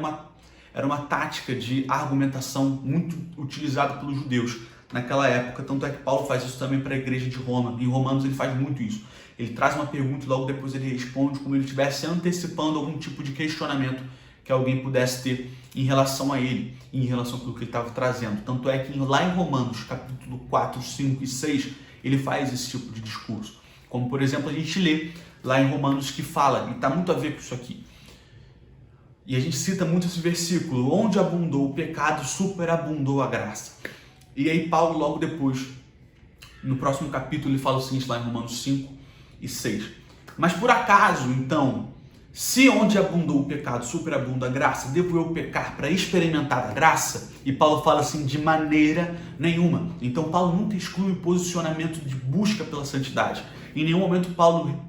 uma tática de argumentação muito utilizada pelos judeus naquela época. Tanto é que Paulo faz isso também para a igreja de Roma. Em Romanos ele faz muito isso. Ele traz uma pergunta e logo depois ele responde como ele estivesse antecipando algum tipo de questionamento que alguém pudesse ter em relação a ele, em relação com o que ele estava trazendo. Tanto é que lá em Romanos, capítulo 4, 5 e 6, ele faz esse tipo de discurso. Como, por exemplo, a gente lê lá em Romanos que fala, e está muito a ver com isso aqui. E a gente cita muito esse versículo, onde abundou o pecado, superabundou a graça. E aí Paulo, logo depois, no próximo capítulo, ele fala o seguinte lá em Romanos 5 e 6. Mas por acaso, então, se onde abundou o pecado, superabunda a graça, devo eu pecar para experimentar a graça? E Paulo fala assim, de maneira nenhuma. Então Paulo nunca exclui o posicionamento de busca pela santidade. Em nenhum momento Paulo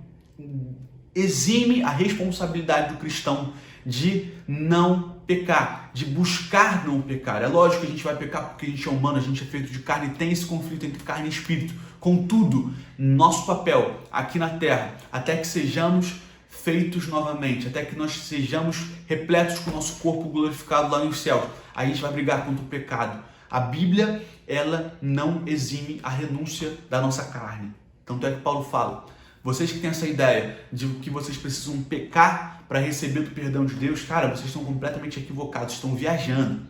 exime a responsabilidade do cristão de não pecar, de buscar não pecar. É lógico que a gente vai pecar porque a gente é humano, a gente é feito de carne e tem esse conflito entre carne e espírito. Contudo, nosso papel aqui na terra, até que sejamos feitos novamente, até que nós sejamos repletos com o nosso corpo glorificado lá nos céus, a gente vai brigar contra o pecado. A Bíblia, ela não exime a renúncia da nossa carne. Tanto é que Paulo fala, vocês que têm essa ideia de que vocês precisam pecar para receber do perdão de Deus, cara, vocês estão completamente equivocados, estão viajando.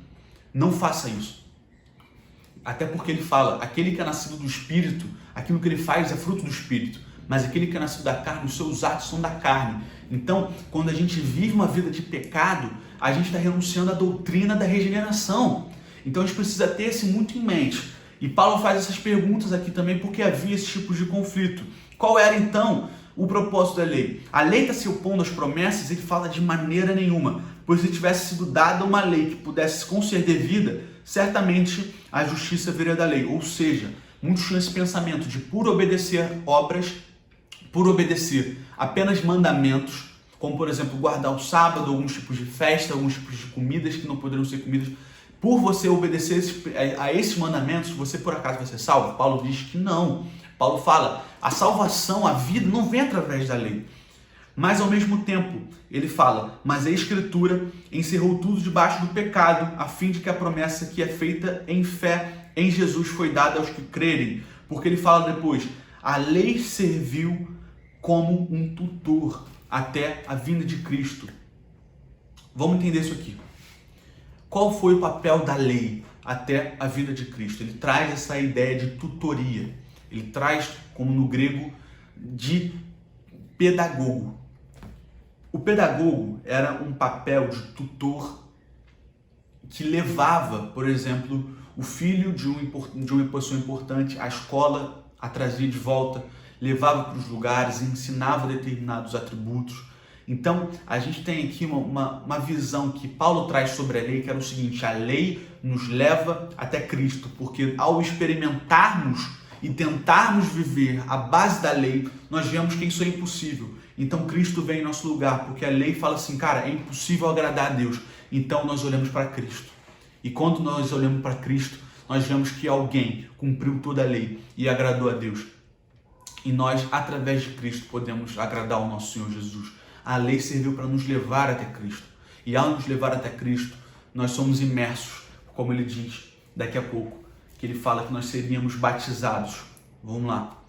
Não faça isso. Até porque ele fala, aquele que é nascido do Espírito, aquilo que ele faz é fruto do Espírito. Mas aquele que é nascido da carne, os seus atos são da carne. Então, quando a gente vive uma vida de pecado, a gente está renunciando à doutrina da regeneração. Então, a gente precisa ter isso muito em mente. E Paulo faz essas perguntas aqui também porque havia esse tipo de conflito. Qual era, então, o propósito da lei? A lei está se opondo às promessas, ele fala de maneira nenhuma. Pois se tivesse sido dada uma lei que pudesse se conceder vida, certamente a justiça viria da lei. Ou seja, muitos tinham esse pensamento de por obedecer obras, por obedecer apenas mandamentos, como por exemplo guardar o sábado, alguns tipos de festa, alguns tipos de comidas que não poderiam ser comidas, por você obedecer a esses mandamentos, você por acaso vai ser salvo? Paulo diz que não. Paulo fala, a salvação, a vida não vem através da lei. Mas ao mesmo tempo, ele fala, mas a Escritura encerrou tudo debaixo do pecado, a fim de que a promessa que é feita em fé em Jesus foi dada aos que crerem. Porque ele fala depois, a lei serviu como um tutor até a vinda de Cristo. Vamos entender isso aqui. Qual foi o papel da lei? até a vida de Cristo. Ele traz essa ideia de tutoria. Ele traz, como no grego, de pedagogo. O pedagogo era um papel de tutor que levava, por exemplo, o filho de uma pessoa importante à escola, a trazia de volta, levava para os lugares, ensinava determinados atributos. Então, a gente tem aqui uma visão que Paulo traz sobre a lei, que era o seguinte: a lei nos leva até Cristo, porque ao experimentarmos e tentarmos viver a base da lei, nós vemos que isso é impossível. Então, Cristo vem em nosso lugar, porque a lei fala assim, cara, é impossível agradar a Deus. Então, nós olhamos para Cristo. E quando nós olhamos para Cristo, nós vemos que alguém cumpriu toda a lei e agradou a Deus. E nós, através de Cristo, podemos agradar ao nosso Senhor Jesus. A lei serviu para nos levar até Cristo. E ao nos levar até Cristo, nós somos imersos, como ele diz daqui a pouco, que ele fala que nós seríamos batizados. Vamos lá.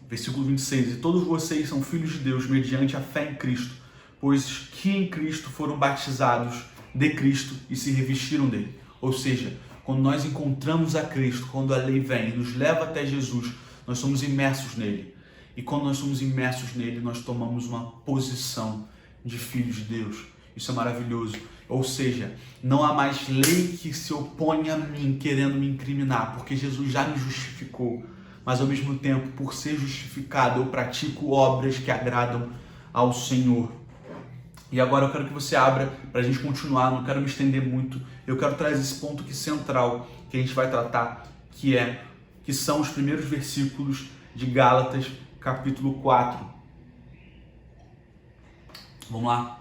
Versículo 26. E todos vocês são filhos de Deus mediante a fé em Cristo, pois que em Cristo foram batizados de Cristo e se revestiram dele. Ou seja, quando nós encontramos a Cristo, quando a lei vem e nos leva até Jesus, nós somos imersos nele. E quando nós somos imersos nele, nós tomamos uma posição de filhos de Deus. Isso é maravilhoso. Ou seja, não há mais lei que se opõe a mim, querendo me incriminar, porque Jesus já me justificou. Mas ao mesmo tempo, por ser justificado, eu pratico obras que agradam ao Senhor. E agora eu quero que você abra para a gente continuar, não quero me estender muito. Eu quero trazer esse ponto aqui central que a gente vai tratar, que são os primeiros versículos de Gálatas, capítulo 4. Vamos lá.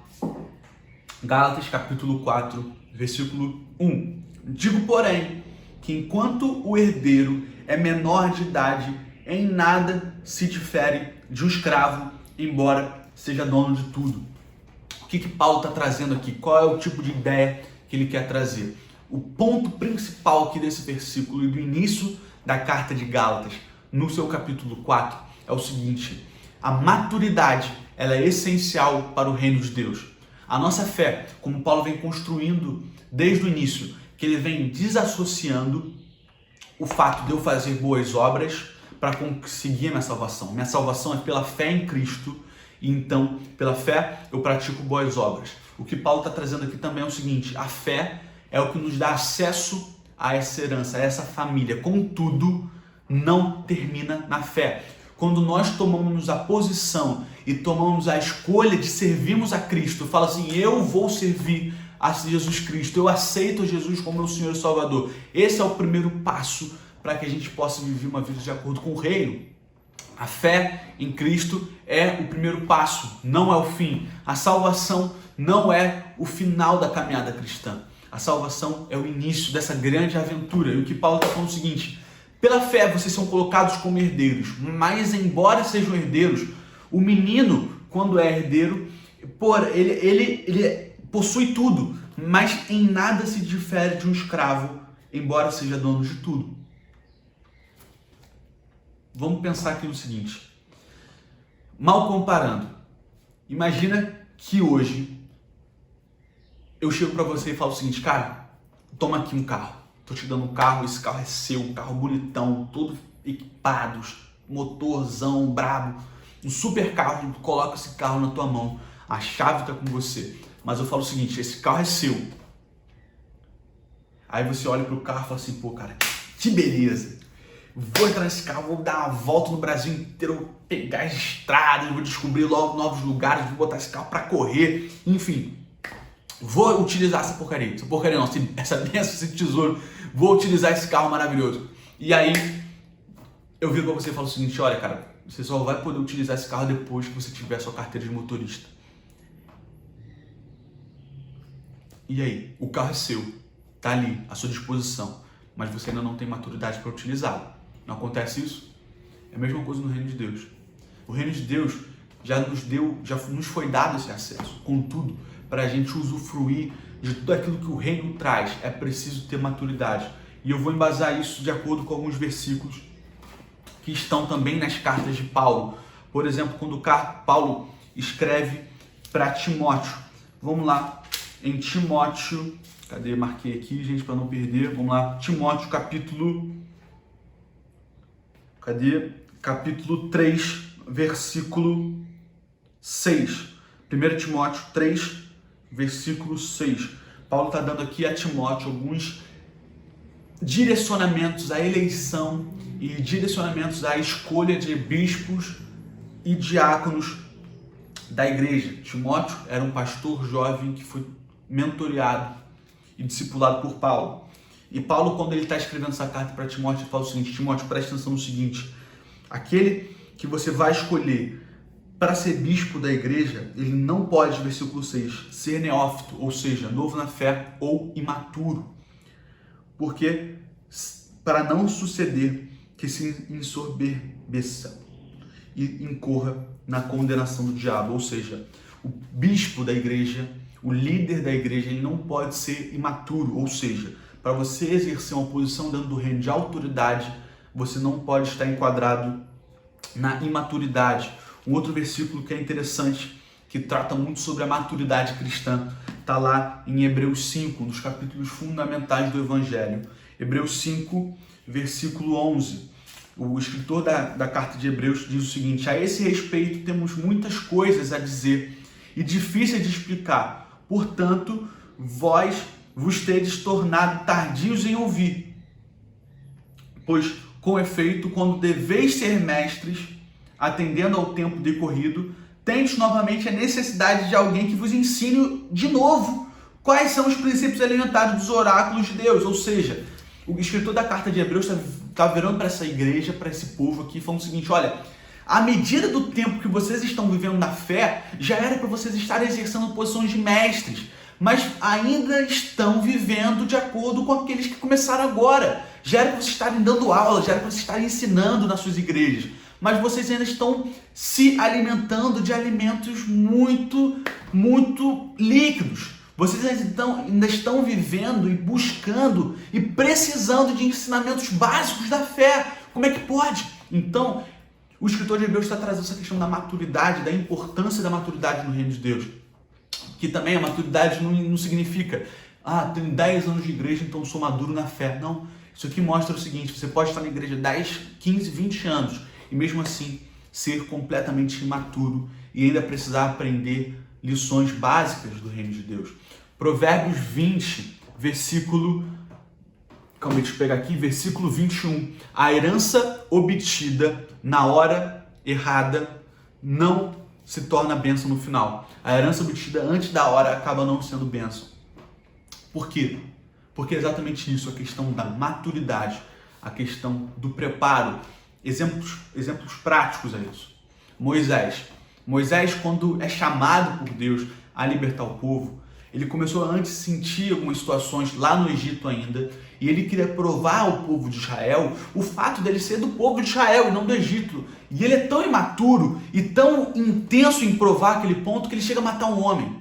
Gálatas, capítulo 4, versículo 1. Digo, porém, que enquanto o herdeiro é menor de idade, em nada se difere de um escravo, embora seja dono de tudo. O que Paulo está trazendo aqui? Qual é o tipo de ideia que ele quer trazer? O ponto principal aqui desse versículo e do início da carta de Gálatas, no seu capítulo 4, é o seguinte: a maturidade ela é essencial para o reino de Deus. A nossa fé, como Paulo vem construindo desde o início, que ele vem desassociando o fato de eu fazer boas obras para conseguir minha salvação. Minha salvação é pela fé em Cristo, e então, pela fé, eu pratico boas obras. O que Paulo está trazendo aqui também é o seguinte: a fé é o que nos dá acesso a essa herança, a essa família. Contudo, não termina na fé. Quando nós tomamos a posição e tomamos a escolha de servirmos a Cristo, fala assim, eu vou servir a Jesus Cristo, eu aceito Jesus como meu Senhor e Salvador. Esse é o primeiro passo para que a gente possa viver uma vida de acordo com o reino. A fé em Cristo é o primeiro passo, não é o fim. A salvação não é o final da caminhada cristã. A salvação é o início dessa grande aventura. E o que Paulo está falando é o seguinte: pela fé vocês são colocados como herdeiros, mas embora sejam herdeiros, o menino, quando é herdeiro, ele possui tudo, mas em nada se difere de um escravo, embora seja dono de tudo. Vamos pensar aqui no seguinte, mal comparando, imagina que hoje eu chego para você e falo o seguinte, cara, toma aqui um carro, tô te dando um carro, esse carro é seu, um carro bonitão, todo equipado, motorzão, brabo, um super carro, coloca esse carro na tua mão, a chave tá com você, mas eu falo o seguinte, esse carro é seu. Aí você olha pro carro e fala assim, pô cara, que beleza, vou entrar nesse carro, vou dar uma volta no Brasil inteiro, vou pegar as estradas, vou descobrir logo novos lugares, vou botar esse carro pra correr, enfim, vou utilizar essa porcaria não, essa benção, esse tesouro, vou utilizar esse carro maravilhoso. E aí eu viro pra você e falo o seguinte, olha cara, você só vai poder utilizar esse carro depois que você tiver a sua carteira de motorista. E aí, o carro é seu, tá ali, à sua disposição, mas você ainda não tem maturidade para utilizá-lo. Não acontece isso? É a mesma coisa no reino de Deus. O reino de Deus já nos foi dado esse acesso. Contudo, para a gente usufruir de tudo aquilo que o reino traz, é preciso ter maturidade. E eu vou embasar isso de acordo com alguns versículos que estão também nas cartas de Paulo. Por exemplo, quando Paulo escreve para Timóteo. Vamos lá, em Timóteo, Cadê? Marquei aqui, gente, para não perder. Vamos lá. Timóteo, capítulo... Cadê? Capítulo 3, versículo 6. 1 Timóteo 3, versículo 6. Paulo está dando aqui a Timóteo alguns direcionamentos à eleição e direcionamentos à escolha de bispos e diáconos da igreja. Timóteo era um pastor jovem que foi mentoreado e discipulado por Paulo. E Paulo, quando ele está escrevendo essa carta para Timóteo, ele fala o seguinte: Timóteo, preste atenção no seguinte, aquele que você vai escolher para ser bispo da igreja, ele não pode, versículo 6, ser neófito, ou seja, novo na fé ou imaturo, porque para não suceder que se ensoberbeça e incorra na condenação do diabo. Ou seja, o bispo da igreja, o líder da igreja, ele não pode ser imaturo, ou seja, para você exercer uma posição dentro do reino de autoridade, você não pode estar enquadrado na imaturidade. Um outro versículo que é interessante, que trata muito sobre a maturidade cristã, está lá em Hebreus 5, um dos capítulos fundamentais do Evangelho. Hebreus 5, versículo 11. O escritor da carta de Hebreus diz o seguinte: a esse respeito temos muitas coisas a dizer e difíceis de explicar. Portanto, vós vos tendes tornado tardios em ouvir. Pois, com efeito, quando deveis ser mestres, atendendo ao tempo decorrido, tendes novamente a necessidade de alguém que vos ensine de novo quais são os princípios elementares dos oráculos de Deus. Ou seja, o escritor da carta de Hebreus está virando para essa igreja, para esse povo aqui, falando o seguinte: olha, à medida do tempo que vocês estão vivendo na fé, já era para vocês estarem exercendo posições de mestres, mas ainda estão vivendo de acordo com aqueles que começaram agora. Já era para vocês estarem dando aula, já era para vocês estarem ensinando nas suas igrejas, mas vocês ainda estão se alimentando de alimentos muito líquidos. Vocês ainda estão vivendo e buscando e precisando de ensinamentos básicos da fé. Como é que pode? Então, o escritor de Hebreus está trazendo essa questão da maturidade, da importância da maturidade no reino de Deus. Que também a maturidade não significa, tenho 10 anos de igreja, então sou maduro na fé. Não, isso aqui mostra o seguinte: você pode estar na igreja 10, 15, 20 anos e mesmo assim ser completamente imaturo e ainda precisar aprender lições básicas do reino de Deus. Provérbios 20, versículo... Calma, deixa eu pegar aqui, versículo 21. A herança obtida na hora errada não se torna bênção no final. A herança obtida antes da hora acaba não sendo bênção. Por quê? Porque é exatamente isso, a questão da maturidade, a questão do preparo. Exemplos práticos a isso. Moisés, quando é chamado por Deus a libertar o povo, ele começou antes a sentir algumas situações lá no Egito ainda, e ele queria provar ao povo de Israel o fato dele ser do povo de Israel e não do Egito. E ele é tão imaturo e tão intenso em provar aquele ponto que ele chega a matar um homem.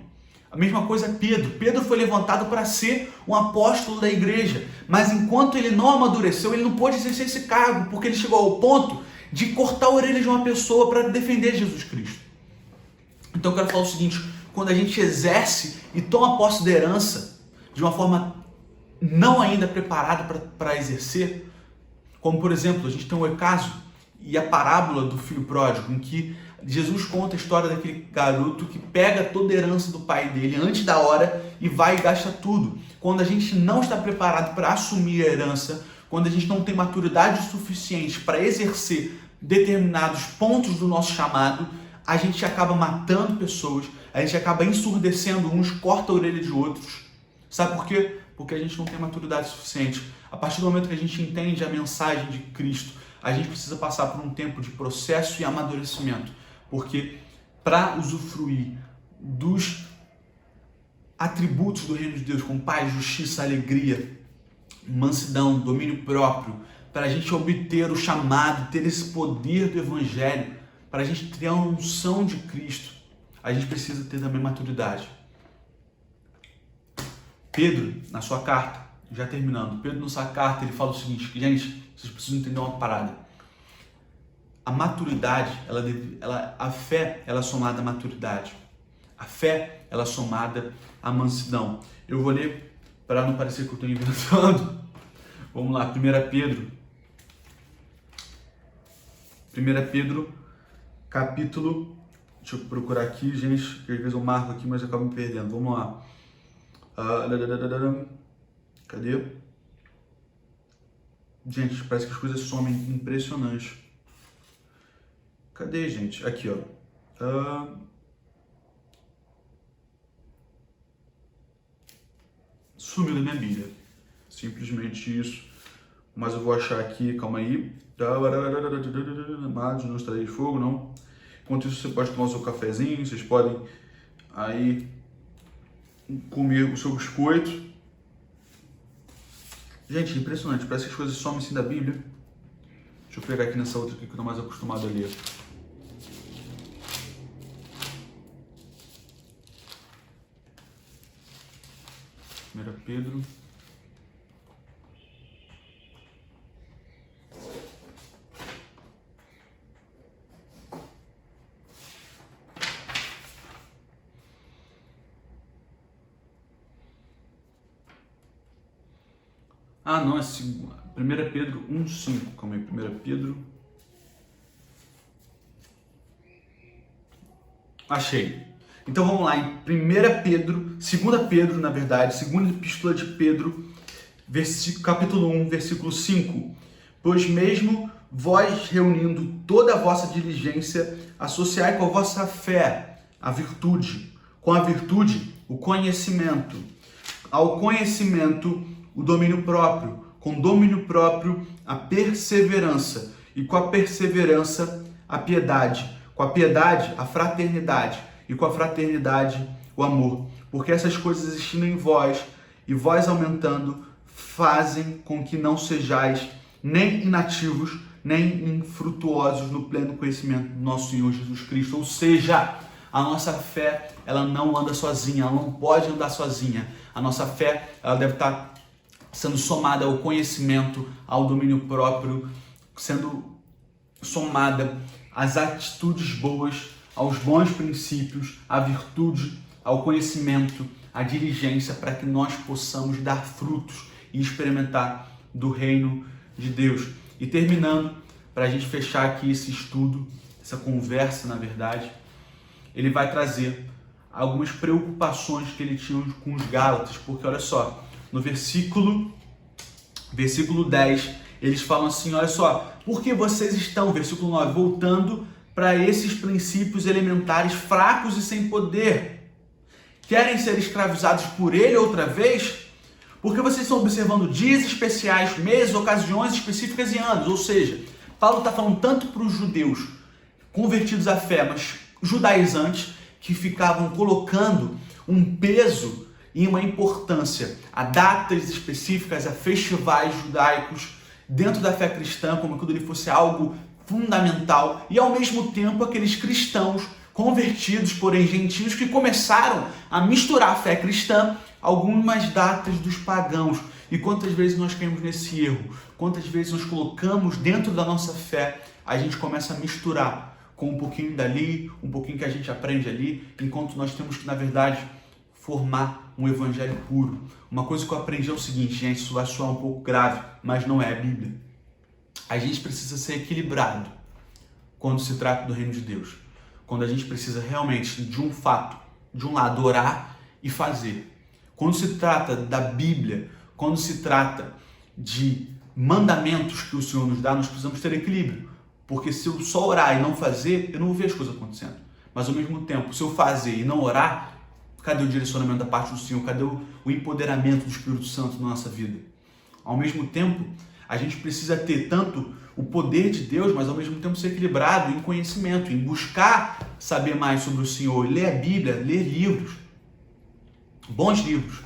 A mesma coisa Pedro. Pedro foi levantado para ser um apóstolo da igreja, mas enquanto ele não amadureceu, ele não pôde exercer esse cargo, porque ele chegou ao ponto de cortar a orelha de uma pessoa para defender Jesus Cristo. Então eu quero falar o seguinte: quando a gente exerce e toma posse da herança de uma forma não ainda preparada para exercer, como por exemplo, a gente tem o caso e a parábola do filho pródigo, em que Jesus conta a história daquele garoto que pega toda a herança do pai dele antes da hora e vai e gasta tudo. Quando a gente não está preparado para assumir a herança, quando a gente não tem maturidade suficiente para exercer determinados pontos do nosso chamado, a gente acaba matando pessoas, a gente acaba ensurdecendo uns, corta a orelha de outros. Sabe por quê? Porque a gente não tem maturidade suficiente. A partir do momento que a gente entende a mensagem de Cristo, a gente precisa passar por um tempo de processo e amadurecimento. Porque para usufruir dos atributos do reino de Deus, como paz, justiça, alegria, mansidão, domínio próprio, para a gente obter o chamado, ter esse poder do Evangelho, para a gente ter a unção de Cristo, a gente precisa ter também maturidade. Pedro, na sua carta, já terminando, Pedro na sua carta, ele fala o seguinte: gente, vocês precisam entender uma parada. A maturidade, a fé, ela é somada à maturidade. A fé, ela é somada à mansidão. Eu vou ler para não parecer que eu estou inventando. Vamos lá, 1 Pedro. 1 Pedro, capítulo... Deixa eu procurar aqui, gente, que às vezes eu marco aqui, mas eu acabo me perdendo. Vamos lá. Cadê? Gente, parece que as coisas somem, impressionante. Cadê, gente? Aqui, ó. Sumiu da minha Bíblia. Simplesmente isso. Mas eu vou achar aqui, calma aí. Amados, não estarei de fogo, não. Enquanto isso, você pode tomar o seu cafezinho, vocês podem aí comer o seu biscoito. Gente, impressionante, parece que as coisas somem assim da Bíblia. Deixa eu pegar aqui nessa outra aqui que eu tô mais acostumado a ler. Pedro. Ah, não, é 1 Pedro 1,5. Calma aí, 1 Pedro. Achei. Então vamos lá, em 1 Pedro, 2 Pedro, na verdade, segunda epístola de Pedro, capítulo 1, versículo 5. Pois mesmo vós, reunindo toda a vossa diligência, associai com a vossa fé a virtude, com a virtude o conhecimento, ao conhecimento o domínio próprio, com domínio próprio a perseverança, e com a perseverança a piedade, com a piedade a fraternidade, e com a fraternidade o amor. Porque essas coisas existindo em vós, e vós aumentando, fazem com que não sejais nem inativos, nem infrutuosos no pleno conhecimento do nosso Senhor Jesus Cristo. Ou seja, a nossa fé, ela não anda sozinha, ela não pode andar sozinha. A nossa fé, ela deve estar sendo somada ao conhecimento, ao domínio próprio, sendo somada às atitudes boas, aos bons princípios, à virtude, ao conhecimento, à diligência, para que nós possamos dar frutos e experimentar do reino de Deus. E terminando, para a gente fechar aqui esse estudo, essa conversa, na verdade, ele vai trazer algumas preocupações que ele tinha com os Gálatas, porque olha só, no versículo 10, eles falam assim, olha só, porque vocês estão, versículo 9, voltando para esses princípios elementares fracos e sem poder. Querem ser escravizados por ele outra vez? Porque vocês estão observando dias especiais, meses, ocasiões específicas e anos. Ou seja, Paulo está falando tanto para os judeus convertidos à fé, mas judaizantes, que ficavam colocando um peso e uma importância a datas específicas, a festivais judaicos dentro da fé cristã, como quando ele fosse algo fundamental, e ao mesmo tempo aqueles cristãos convertidos, porém gentios, que começaram a misturar a fé cristã algumas datas dos pagãos. E quantas vezes nós caímos nesse erro? Quantas vezes nós colocamos dentro da nossa fé, a gente começa a misturar com um pouquinho dali, um pouquinho que a gente aprende ali, enquanto nós temos que, na verdade, formar um evangelho puro. Uma coisa que eu aprendi é o seguinte, gente, isso vai soar um pouco grave, mas não é a Bíblia. A gente precisa ser equilibrado quando se trata do reino de Deus. Quando a gente precisa realmente de um fato, de um lado, orar e fazer. Quando se trata da Bíblia, quando se trata de mandamentos que o Senhor nos dá, nós precisamos ter equilíbrio. Porque se eu só orar e não fazer, eu não vou ver as coisas acontecendo. Mas ao mesmo tempo, se eu fazer e não orar, cadê o direcionamento da parte do Senhor? Cadê o empoderamento do Espírito Santo na nossa vida? Ao mesmo tempo, a gente precisa ter tanto o poder de Deus, mas ao mesmo tempo ser equilibrado em conhecimento, em buscar saber mais sobre o Senhor, ler a Bíblia, ler livros, bons livros.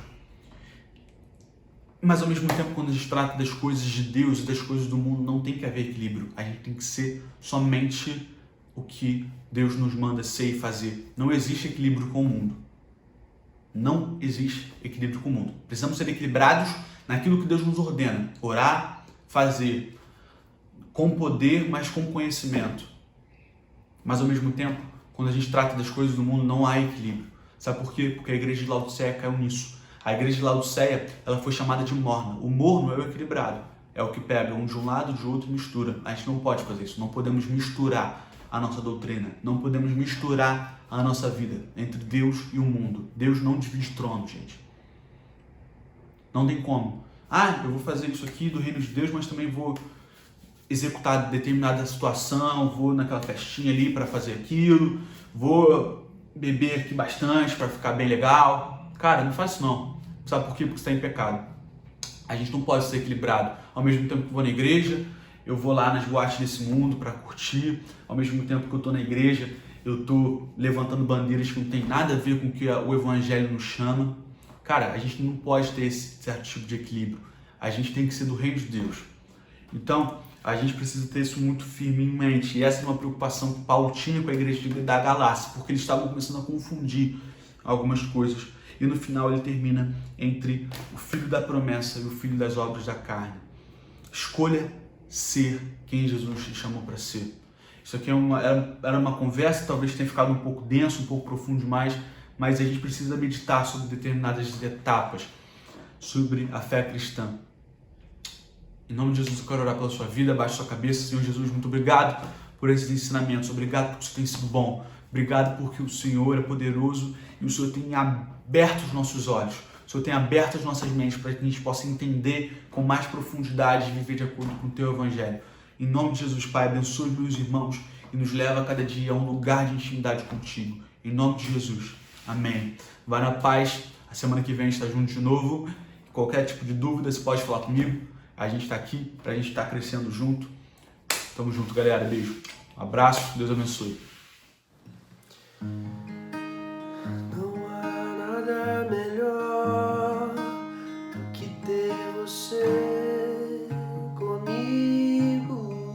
Mas ao mesmo tempo, quando a gente trata das coisas de Deus e das coisas do mundo, não tem que haver equilíbrio. A gente tem que ser somente o que Deus nos manda ser e fazer. Não existe equilíbrio com o mundo. Não existe equilíbrio com o mundo. Precisamos ser equilibrados naquilo que Deus nos ordena. Orar, fazer, com poder, mas com conhecimento. Mas ao mesmo tempo, quando a gente trata das coisas do mundo, não há equilíbrio. Sabe por quê? Porque a igreja de Laodiceia caiu nisso. A igreja de Laodiceia, ela foi chamada de morna. O morno é o equilibrado, é o que pega um de um lado, de outro e mistura. A gente não pode fazer isso, não podemos misturar a nossa doutrina, não podemos misturar a nossa vida entre Deus e o mundo. Deus não divide trono, gente. Não tem como. Eu vou fazer isso aqui do reino de Deus, mas também vou executar determinada situação, vou naquela festinha ali para fazer aquilo, vou beber aqui bastante para ficar bem legal. Cara, não faz isso não. Sabe por quê? Porque você está em pecado. A gente não pode ser equilibrado. Ao mesmo tempo que eu vou na igreja, eu vou lá nas boates desse mundo para curtir. Ao mesmo tempo que eu estou na igreja, eu estou levantando bandeiras que não tem nada a ver com o que o evangelho nos chama. Cara, a gente não pode ter esse certo tipo de equilíbrio. A gente tem que ser do reino de Deus. Então, a gente precisa ter isso muito firme em mente. E essa é uma preocupação que Paulo tinha com a igreja da Galácia, porque eles estavam começando a confundir algumas coisas. E no final ele termina entre o filho da promessa e o filho das obras da carne. Escolha ser quem Jesus te chamou para ser. Isso aqui era uma conversa, talvez tenha ficado um pouco denso, um pouco profundo demais, mas a gente precisa meditar sobre determinadas etapas, sobre a fé cristã. Em nome de Jesus, eu quero orar pela sua vida, baixe sua cabeça. Senhor Jesus, muito obrigado por esses ensinamentos, obrigado porque isso tem sido bom, obrigado porque o Senhor é poderoso e o Senhor tem aberto os nossos olhos, o Senhor tem aberto as nossas mentes para que a gente possa entender com mais profundidade e viver de acordo com o Teu Evangelho. Em nome de Jesus, Pai, abençoe meus irmãos e nos leva a cada dia a um lugar de intimidade contigo. Em nome de Jesus, amém. Vai na paz, a semana que vem a gente está junto de novo. Qualquer tipo de dúvida, você pode falar comigo. A gente está aqui para a gente estar crescendo junto. Tamo junto, galera. Beijo. Um abraço. Deus abençoe. Não há nada melhor do que ter você comigo.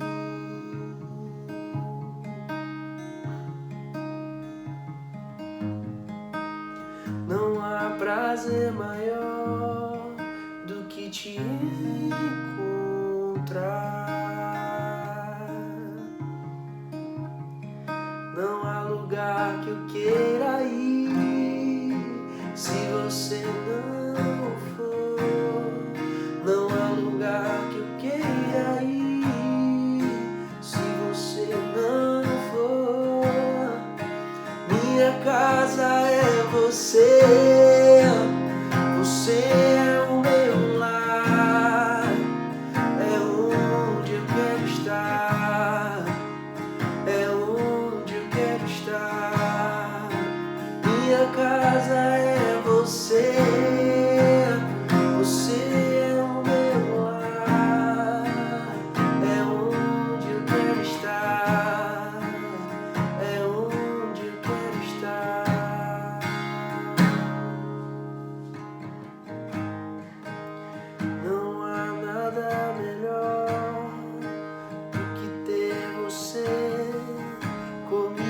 Não há prazer maior do que te encontrar. Não há lugar que eu queira ir se você não for. Não há lugar que eu queira ir se você não for. Minha casa é você. Você é o meu lar, é onde eu quero estar, é onde eu quero estar. Minha casa é você, você é o meu lar, é onde eu quero estar, é onde eu quero estar. Não há nada melhor do que ter você comigo.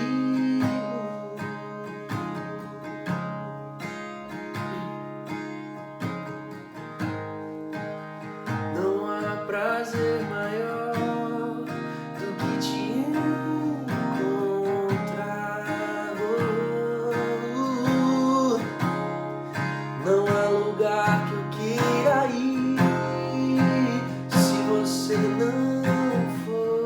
Não há prazer maior do que te encontrar. Não há lugar que eu queira ir se você não for.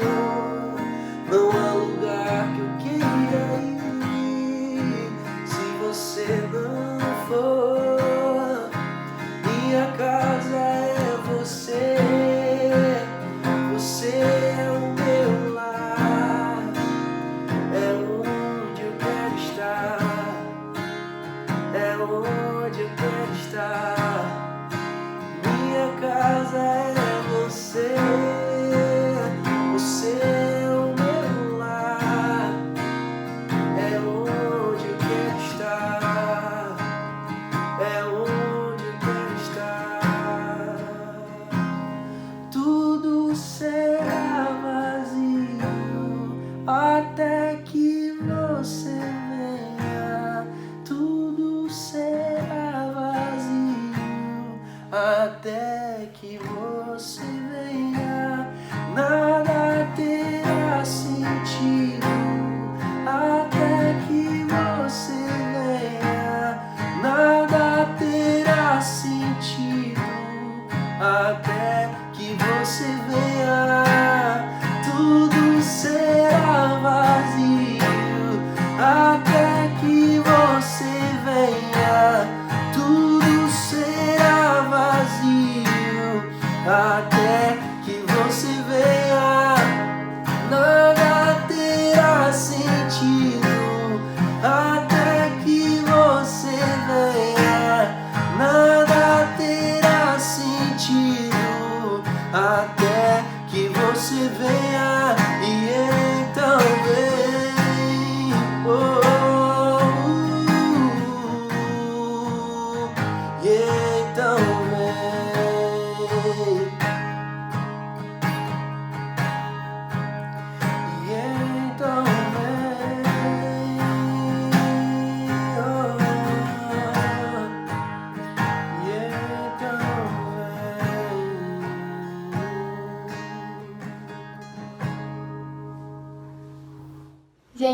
Não há lugar que eu queira ir se você não for. Minha casa é você, você é o meu lar, é onde eu quero estar, é onde eu quero estar. Minha casa é você, você é o meu lar, é onde eu quero estar, é onde eu quero estar. Tudo será vazio até que você venha. Tudo será vazio até que você venha. Nada terá sentido até que você venha. Nada terá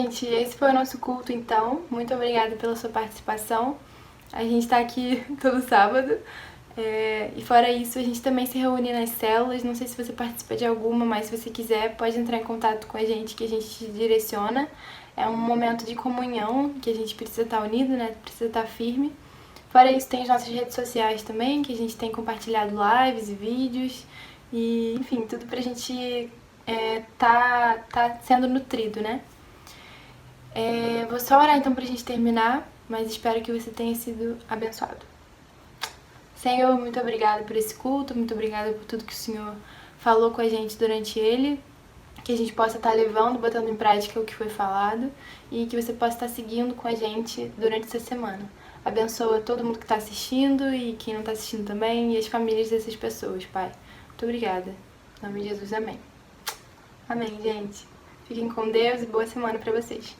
gente, esse foi o nosso culto então. Muito obrigada pela sua participação. A gente tá aqui todo sábado. E fora isso, a gente também se reúne nas células. Não sei se você participa de alguma, mas se você quiser, pode entrar em contato com a gente que a gente te direciona. É um momento de comunhão que a gente precisa estar unido, né? Precisa estar firme. Fora isso, tem as nossas redes sociais também, que a gente tem compartilhado lives e vídeos. E, enfim, tudo pra gente tá sendo nutrido, né? Vou só orar então pra gente terminar, mas espero que você tenha sido abençoado. Senhor, muito obrigada por esse culto, muito obrigada por tudo que o Senhor falou com a gente durante ele, que a gente possa estar levando, botando em prática o que foi falado e que você possa estar seguindo com a gente durante essa semana. Abençoa todo mundo que está assistindo e quem não está assistindo também e as famílias dessas pessoas, Pai. Muito obrigada. Em nome de Jesus, amém. Amém, gente. Fiquem com Deus e boa semana para vocês.